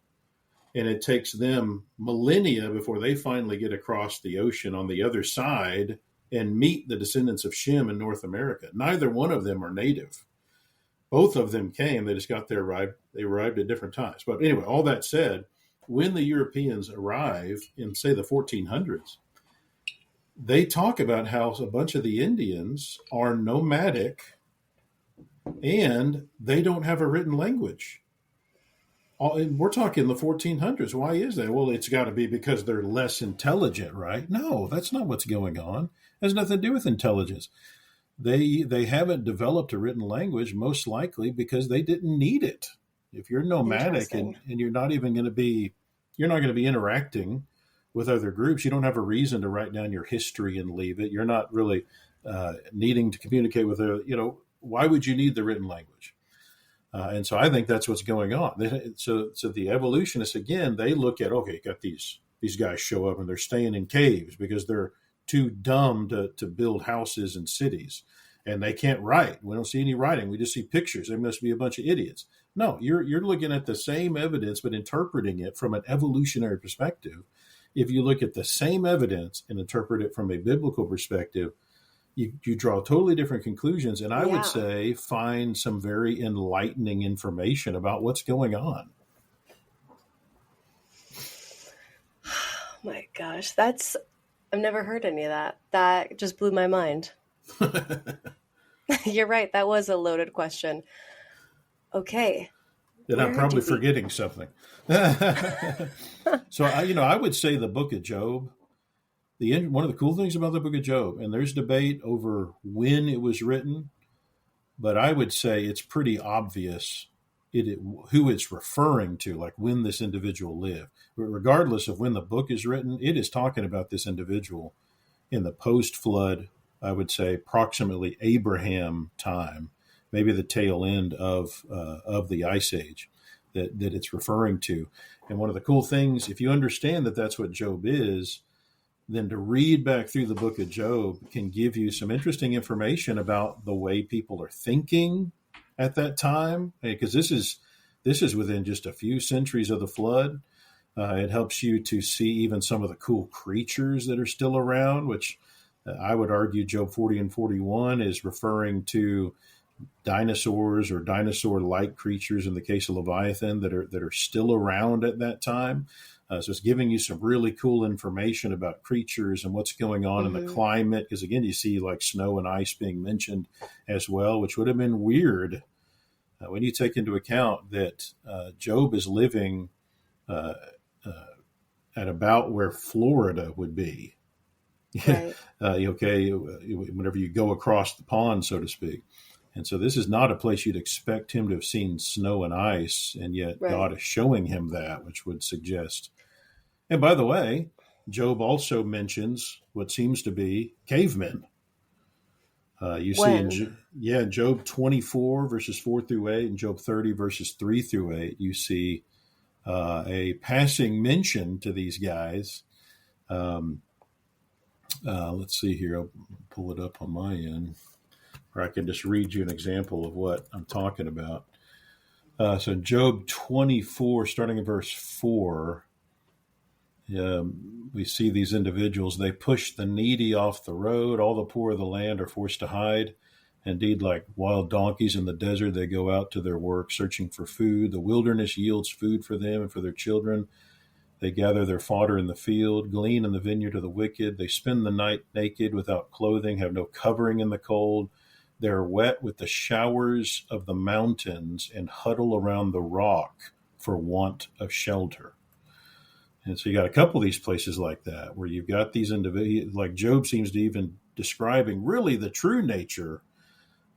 And it takes them millennia before they finally get across the ocean on the other side and meet the descendants of Shem in North America. Neither one of them are native. Both of them came. They just got there, they arrived at different times. But anyway, all that said, when the Europeans arrive in, say, the 1400s, they talk about how a bunch of the Indians are nomadic and they don't have a written language. And we're talking the 1400s. Why is that? Well, it's got to be because they're less intelligent, right? No, that's not what's going on. It has nothing to do with intelligence. They haven't developed a written language, most likely because they didn't need it. If you're nomadic and you're not even going to be, you're not going to be interacting with other groups, you don't have a reason to write down your history and leave it. You're not really needing to communicate with why would you need the written language? And so I think that's what's going on. So the evolutionists, again, they look at, okay, got these guys show up and they're staying in caves because they're too dumb to build houses and cities. And they can't write. We don't see any writing. We just see pictures. They must be a bunch of idiots. No, you're looking at the same evidence, but interpreting it from an evolutionary perspective. If you look at the same evidence and interpret it from a biblical perspective, you draw totally different conclusions. And I would say find some very enlightening information about what's going on. Oh my gosh, I've never heard any of that. That just blew my mind. You're right. That was a loaded question. Okay. And I'm probably forgetting something. So, I would say the book of Job, one of the cool things about the book of Job, and there's debate over when it was written, but I would say it's pretty obvious who it's referring to, like when this individual lived. But regardless of when the book is written, it is talking about this individual in the post-flood, I would say approximately Abraham time, maybe the tail end of the Ice Age that it's referring to. And one of the cool things, if you understand that that's what Job is, then to read back through the book of Job can give you some interesting information about the way people are thinking at that time, because this is within just a few centuries of the flood. It helps you to see even some of the cool creatures that are still around, which I would argue Job 40 and 41 is referring to dinosaurs or dinosaur-like creatures in the case of Leviathan that are still around at that time. So it's giving you some really cool information about creatures and what's going on in the climate. Because again, you see like snow and ice being mentioned as well, which would have been weird when you take into account that Job is living at about where Florida would be. Right. Whenever you go across the pond, so to speak. And so this is not a place you'd expect him to have seen snow and ice, and yet God is showing him that, which would suggest. And by the way, Job also mentions what seems to be cavemen. See in Job 24, verses 4 through 8, and Job 30, verses 3 through 8, you see a passing mention to these guys. Let's see here. I'll pull it up on my end, or I can just read you an example of what I'm talking about. So Job 24, starting in verse 4, we see these individuals. They push the needy off the road. All the poor of the land are forced to hide. Indeed, like wild donkeys in the desert, they go out to their work, searching for food. The wilderness yields food for them and for their children. They gather their fodder in the field, glean in the vineyard of the wicked. They spend the night naked, without clothing, have no covering in the cold. They are wet with the showers of the mountains and huddle around the rock for want of shelter. And so you got a couple of these places like that, where you've got these individuals, like Job seems to even describing really the true nature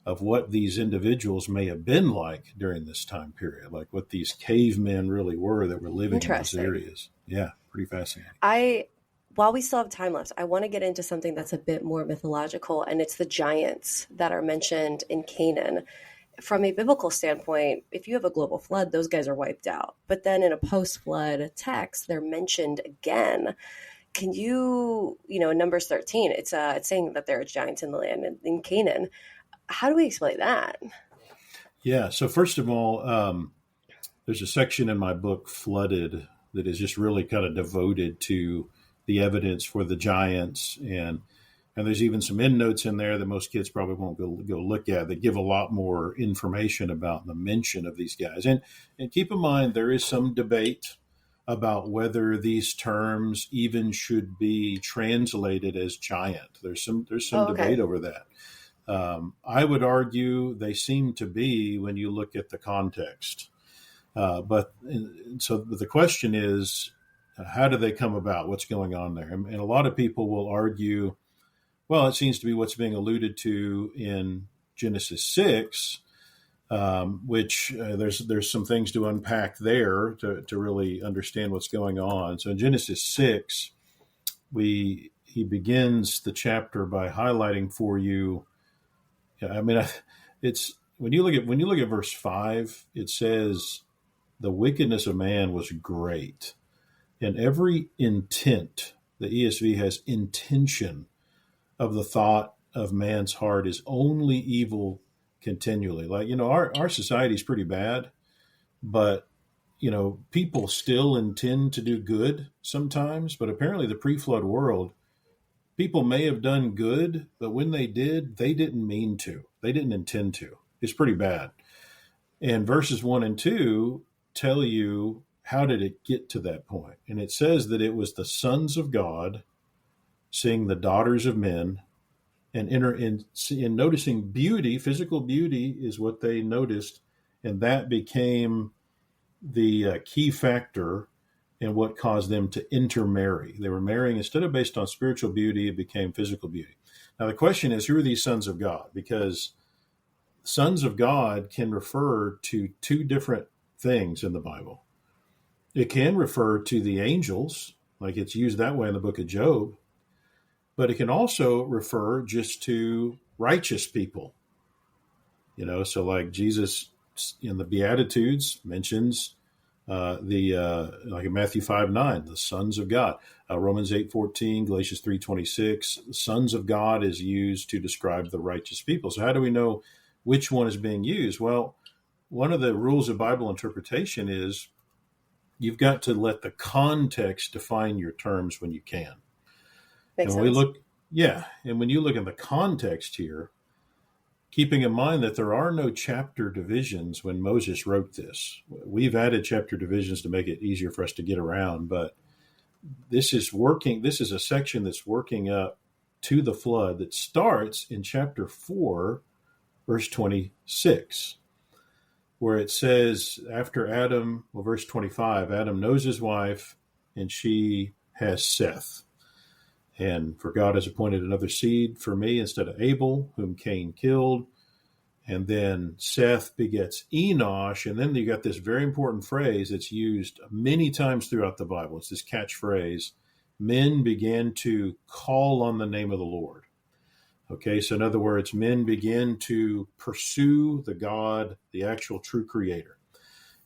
of what these individuals may have been like during this time period, like what these cavemen really were that were living in those areas. Yeah, pretty fascinating. While we still have time left, I want to get into something that's a bit more mythological, and it's the giants that are mentioned in Canaan. From a biblical standpoint, if you have a global flood, those guys are wiped out. But then in a post-flood text, they're mentioned again. Can you, in Numbers 13, it's saying that there are giants in the land in Canaan. How do we explain that? Yeah. So first of all, there's a section in my book, Flooded, that is just really kind of devoted to the evidence for the giants. And there's even some endnotes in there that most kids probably won't go look at that give a lot more information about the mention of these guys. And keep in mind, there is some debate about whether these terms even should be translated as giant. There's some debate over that. I would argue they seem to be when you look at the context. But the question is, how do they come about? What's going on there? And a lot of people will argue, well, it seems to be what's being alluded to in Genesis 6, which there's some things to unpack there to really understand what's going on. So in Genesis 6, he begins the chapter by highlighting for you. I mean, it's when you look at verse 5, it says, "The wickedness of man was great." And every intent, the ESV has intention of the thought of man's heart is only evil continually. Like, our society is pretty bad, but, people still intend to do good sometimes. But apparently the pre-flood world, people may have done good, but when they did, they didn't mean to. They didn't intend to. It's pretty bad. And verses 1 and 2 tell you, how did it get to that point? And it says that it was the sons of God seeing the daughters of men and in noticing beauty. Physical beauty is what they noticed, and that became the key factor in what caused them to intermarry. They were marrying, instead of based on spiritual beauty, it became physical beauty. Now the question is, who are these sons of God? Because sons of God can refer to two different things in the Bible. It can refer to the angels, like it's used that way in the book of Job, but it can also refer just to righteous people. So like Jesus in the Beatitudes mentions like in Matthew 5:9, the sons of God. Romans 8:14, Galatians 3:26, sons of God is used to describe the righteous people. So how do we know which one is being used? Well, one of the rules of Bible interpretation is you've got to let the context define your terms when you can. Makes and when sense. And when you look in the context here, keeping in mind that there are no chapter divisions when Moses wrote this. We've added chapter divisions to make it easier for us to get around, but this is a section that's working up to the flood that starts in chapter 4, verse 26. Where it says, after Adam, verse 25, Adam knows his wife, and she has Seth. And for God has appointed another seed for me instead of Abel, whom Cain killed. And then Seth begets Enosh. And then you got this very important phrase that's used many times throughout the Bible. It's this catchphrase, men began to call on the name of the Lord. Okay, so in other words, men begin to pursue the God, the actual true creator.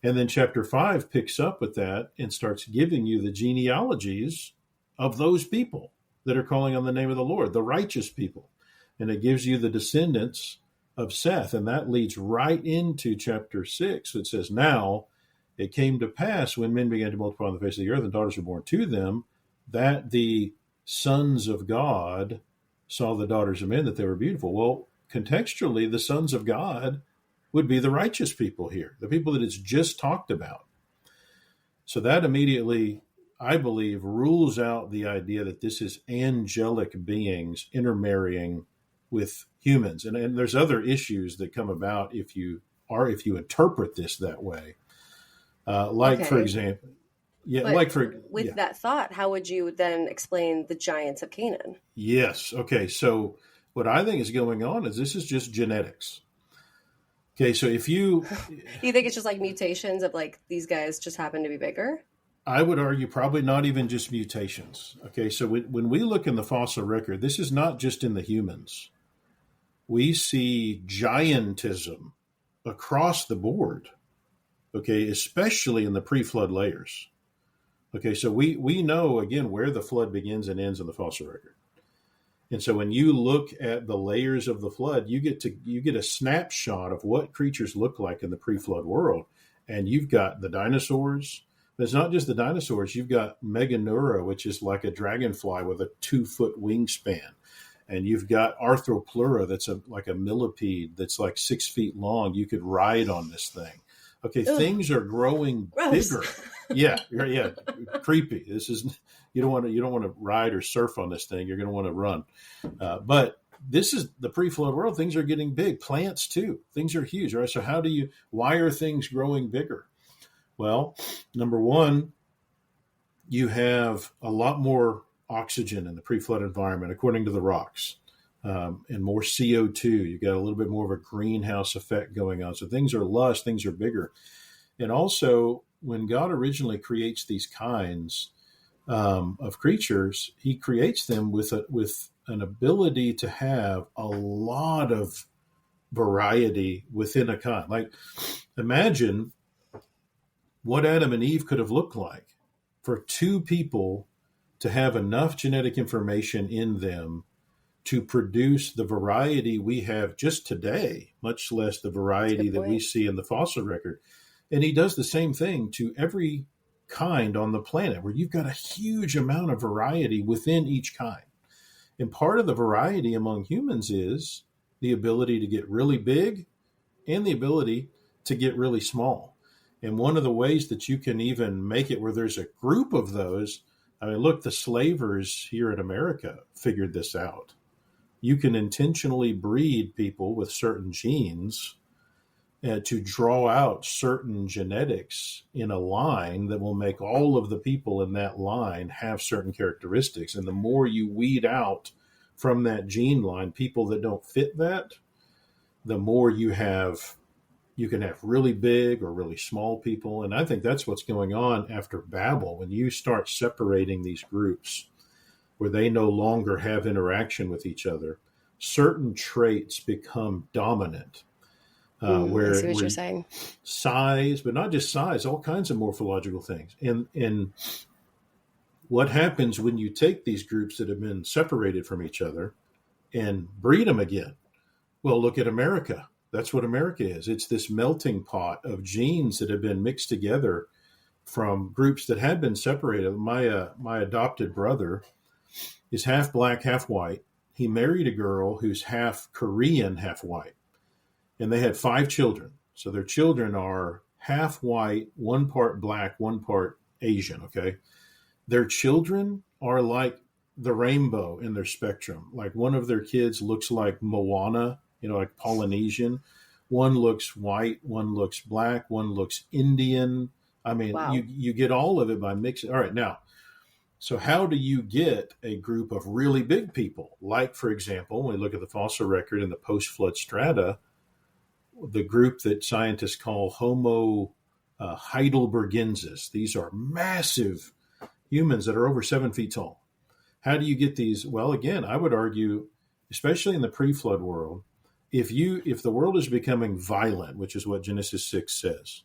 And then chapter 5 picks up with that and starts giving you the genealogies of those people that are calling on the name of the Lord, the righteous people. And it gives you the descendants of Seth. And that leads right into chapter 6. It says, now it came to pass when men began to multiply on the face of the earth and daughters were born to them, that the sons of God saw the daughters of men, that they were beautiful. Well, contextually, the sons of God would be the righteous people here, the people that it's just talked about. So that immediately, I believe, rules out the idea that this is angelic beings intermarrying with humans. And there's other issues that come about if you interpret this that way. For example, that thought, how would you then explain the giants of Canaan? Yes. Okay. So what I think is going on is this is just genetics. Okay. So if you think it's just like mutations of like these guys just happen to be bigger? I would argue probably not even just mutations. Okay. So when we look in the fossil record, this is not just in the humans. We see giantism across the board. Okay. Especially in the pre-flood layers. Okay, so we know, again, where the flood begins and ends in the fossil record. And so when you look at the layers of the flood, you get a snapshot of what creatures look like in the pre-flood world. And you've got the dinosaurs. But it's not just the dinosaurs. You've got Meganeura, which is like a dragonfly with a 2-foot wingspan. And you've got Arthropleura, that's like a millipede that's like 6 feet long. You could ride on this thing. Okay, things are growing bigger. Yeah, yeah, creepy. This is you don't want to ride or surf on this thing. You're going to want to run. But this is the pre-flood world. Things are getting big. Plants too. Things are huge, right? So why are things growing bigger? Well, number one, you have a lot more oxygen in the pre-flood environment, according to the rocks, and more CO2. You got a little bit more of a greenhouse effect going on. So things are lush, things are bigger. And also, when God originally creates these kinds of creatures, he creates them with an ability to have a lot of variety within a kind. Like, imagine what Adam and Eve could have looked like for two people to have enough genetic information in them to produce the variety we have just today, much less the variety that we see in the fossil record. And he does the same thing to every kind on the planet, where you've got a huge amount of variety within each kind. And part of the variety among humans is the ability to get really big and the ability to get really small. And one of the ways that you can even make it where there's a group of those, I mean, look, the slavers here in America figured this out. You can intentionally breed people with certain genes to draw out certain genetics in a line that will make all of the people in that line have certain characteristics. And the more you weed out from that gene line people that don't fit that, the more you can have really big or really small people. And I think that's what's going on after Babel. When you start separating these groups where they no longer have interaction with each other, certain traits become dominant. I see what you're saying. Size, but not just size, all kinds of morphological things. And what happens when you take these groups that have been separated from each other and breed them again? Well, look at America. That's what America is. It's this melting pot of genes that have been mixed together from groups that had been separated. My adopted brother is half black, half white. He married a girl who's half Korean, half white. And they had 5 children. So their children are half white, one part black, one part Asian, okay? Their children are like the rainbow in their spectrum. Like, one of their kids looks like Moana, like Polynesian. One looks white, one looks black, one looks Indian. I mean, wow. You get all of it by mixing. All right, now, so how do you get a group of really big people? Like, for example, when we look at the fossil record in the post-flood strata, the group that scientists call Homo heidelbergensis. These are massive humans that are over 7 feet tall. How do you get these? Well, again, I would argue, especially in the pre-flood world, if the world is becoming violent, which is what Genesis 6 says,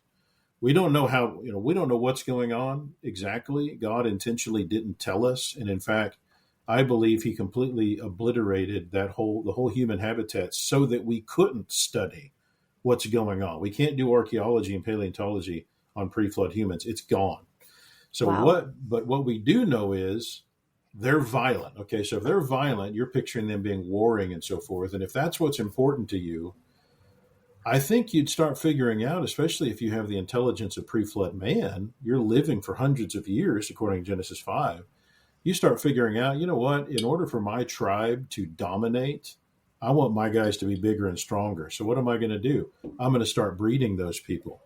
we don't know how, we don't know what's going on exactly. God intentionally didn't tell us. And in fact, I believe he completely obliterated the whole human habitat so that we couldn't study what's going on. We can't do archaeology and paleontology on pre-flood humans. It's gone. So wow. What we do know is they're violent. Okay, so if they're violent, you're picturing them being warring and so forth. And if that's what's important to you, I think you'd start figuring out, especially if you have the intelligence of pre-flood man, you're living for hundreds of years, according to Genesis 5. You start figuring out, you know what, in order for my tribe to dominate, I want my guys to be bigger and stronger. So what am I going to do? I'm going to start breeding those people.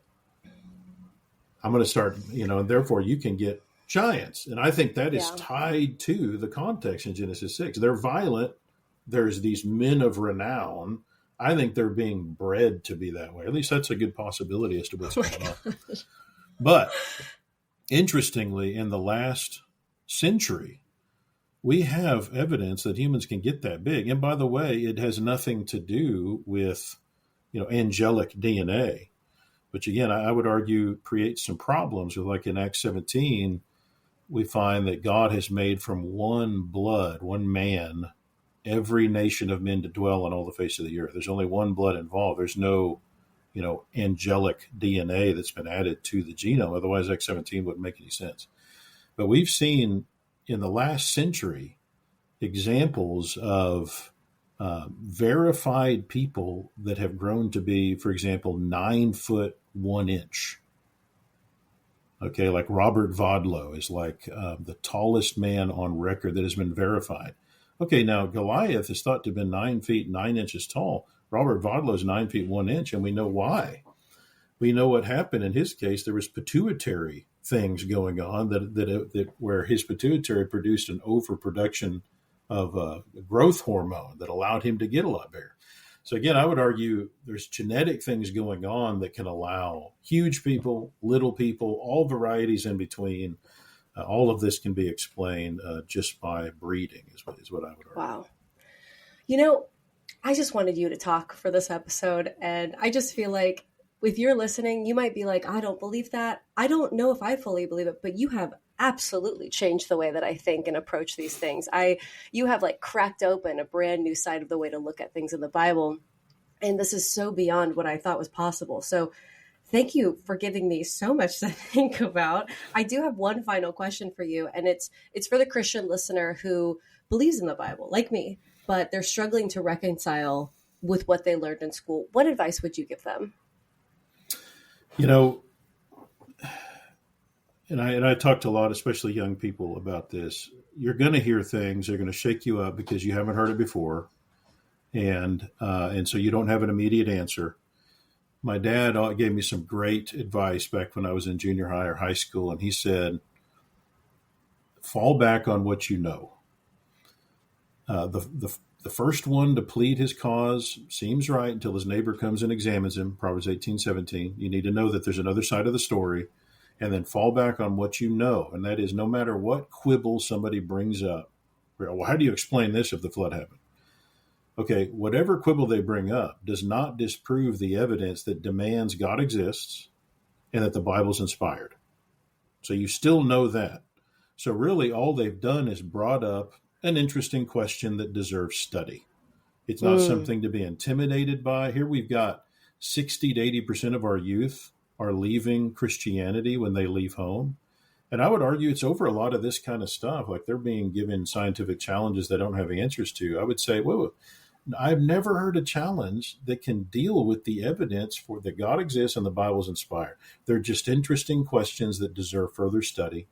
I'm going to start, and therefore you can get giants. And I think that is tied to the context in Genesis 6. They're violent. There's these men of renown. I think they're being bred to be that way. At least that's a good possibility as to what's going on. But interestingly, in the last century, we have evidence that humans can get that big. And by the way, it has nothing to do with, angelic DNA, which again, I would argue creates some problems with, like in Acts 17, we find that God has made from one blood, one man, every nation of men to dwell on all the face of the earth. There's only one blood involved. There's no, angelic DNA that's been added to the genome. Otherwise, Acts 17 wouldn't make any sense. But we've seen in the last century examples of verified people that have grown to be, for example, 9 foot 1 inch. Okay, like Robert Vodlow is like the tallest man on record that has been verified. Okay, now Goliath is thought to have been 9 feet 9 inches tall. Robert Vodlow is 9 feet 1 inch, and we know why. We know what happened in his case. There was pituitary things going on that where his pituitary produced an overproduction of growth hormone that allowed him to get a lot bigger. So again, I would argue there's genetic things going on that can allow huge people, little people, all varieties in between. All of this can be explained just by breeding, is what I would argue. Wow. I just wanted you to talk for this episode, and I just feel like if you're listening, you might be like, I don't believe that. I don't know if I fully believe it, but you have absolutely changed the way that I think and approach these things. You have like cracked open a brand new side of the way to look at things in the Bible. And this is so beyond what I thought was possible. So thank you for giving me so much to think about. I do have one final question for you, and it's for the Christian listener who believes in the Bible, like me, but they're struggling to reconcile with what they learned in school. What advice would you give them? And I talk to a lot, especially young people, about this. You're going to hear things. They're going to shake you up because you haven't heard it before. And so you don't have an immediate answer. My dad gave me some great advice back when I was in junior high or high school. And he said, fall back on what you know. The first one to plead his cause seems right until his neighbor comes and examines him, Proverbs 18:17. You need to know that there's another side of the story, and then fall back on what you know. And that is, no matter what quibble somebody brings up, well, how do you explain this if the flood happened? Okay, whatever quibble they bring up does not disprove the evidence that demands God exists and that the Bible's inspired. So you still know that. So really all they've done is brought up an interesting question that deserves study. It's not something to be intimidated by. Here we've got 60 to 80% of our youth are leaving Christianity when they leave home. And I would argue it's over a lot of this kind of stuff. Like they're being given scientific challenges they don't have answers to. I would say, whoa, I've never heard a challenge that can deal with the evidence for that God exists and the Bible's inspired. They're just interesting questions that deserve further study.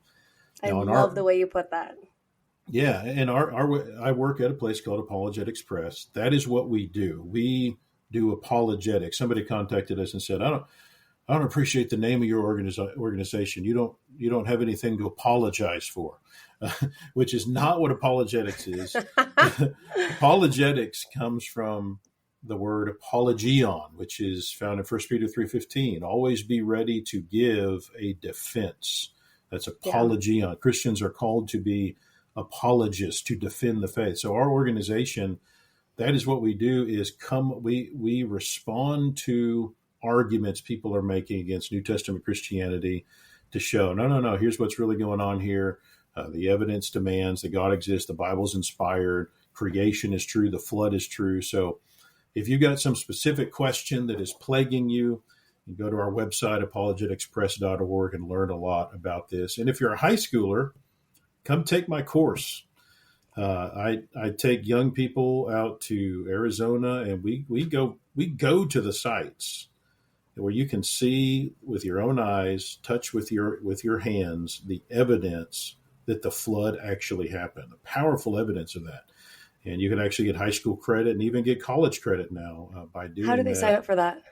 I love the way you put that. Yeah, and I work at a place called Apologetics Press. That is what we do. We do apologetics. Somebody contacted us and said, "I don't appreciate the name of your organization. You don't have anything to apologize for," which is not what apologetics is. Apologetics comes from the word apologion, which is found in 1 Peter 3:15. Always be ready to give a defense. That's apologion. Yeah. Christians are called to be apologists, to defend the faith. So our organization, that is what we do, is we respond to arguments people are making against New Testament Christianity to show, no, here's what's really going on here. The evidence demands that God exists, the Bible's inspired, creation is true, the flood is true. So if you've got some specific question that is plaguing you, you go to our website, apologeticspress.org, and learn a lot about this. And if you're a high schooler, come take my course. I take young people out to Arizona, and we go to the sites where you can see with your own eyes, touch with your hands, the evidence that the flood actually happened, the powerful evidence of that. And you can actually get high school credit and even get college credit now by doing that. How do they sign up for that?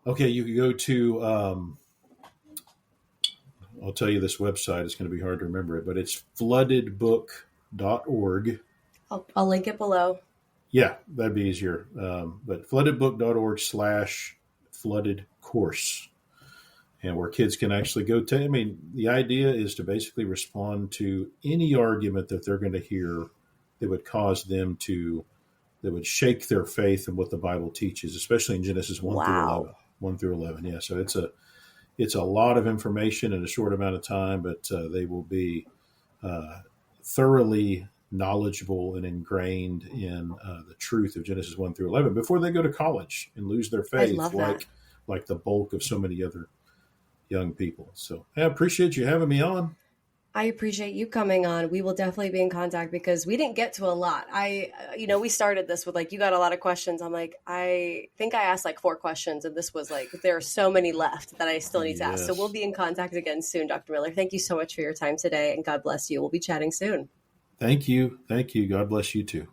Okay, you can go to, I'll tell you this website. It's going to be hard to remember it, but it's floodedbook.org. I'll link it below. Yeah, that'd be easier. But floodedbook.org/flooded course. And where kids can actually go to, the idea is to basically respond to any argument that they're going to hear that would cause them that would shake their faith in what the Bible teaches, especially in Genesis 1 through 11. Yeah, so it's a lot of information in a short amount of time, but they will be thoroughly knowledgeable and ingrained in the truth of Genesis 1 through 11 before they go to college and lose their faith, like the bulk of so many other young people. So I appreciate you having me on. I appreciate you coming on. We will definitely be in contact because we didn't get to a lot. We started this with like, you got a lot of questions. I'm like, I think I asked like 4 questions, and this was like, there are so many left that I still need to ask. So we'll be in contact again soon, Dr. Miller. Thank you so much for your time today, and God bless you. We'll be chatting soon. Thank you. God bless you too.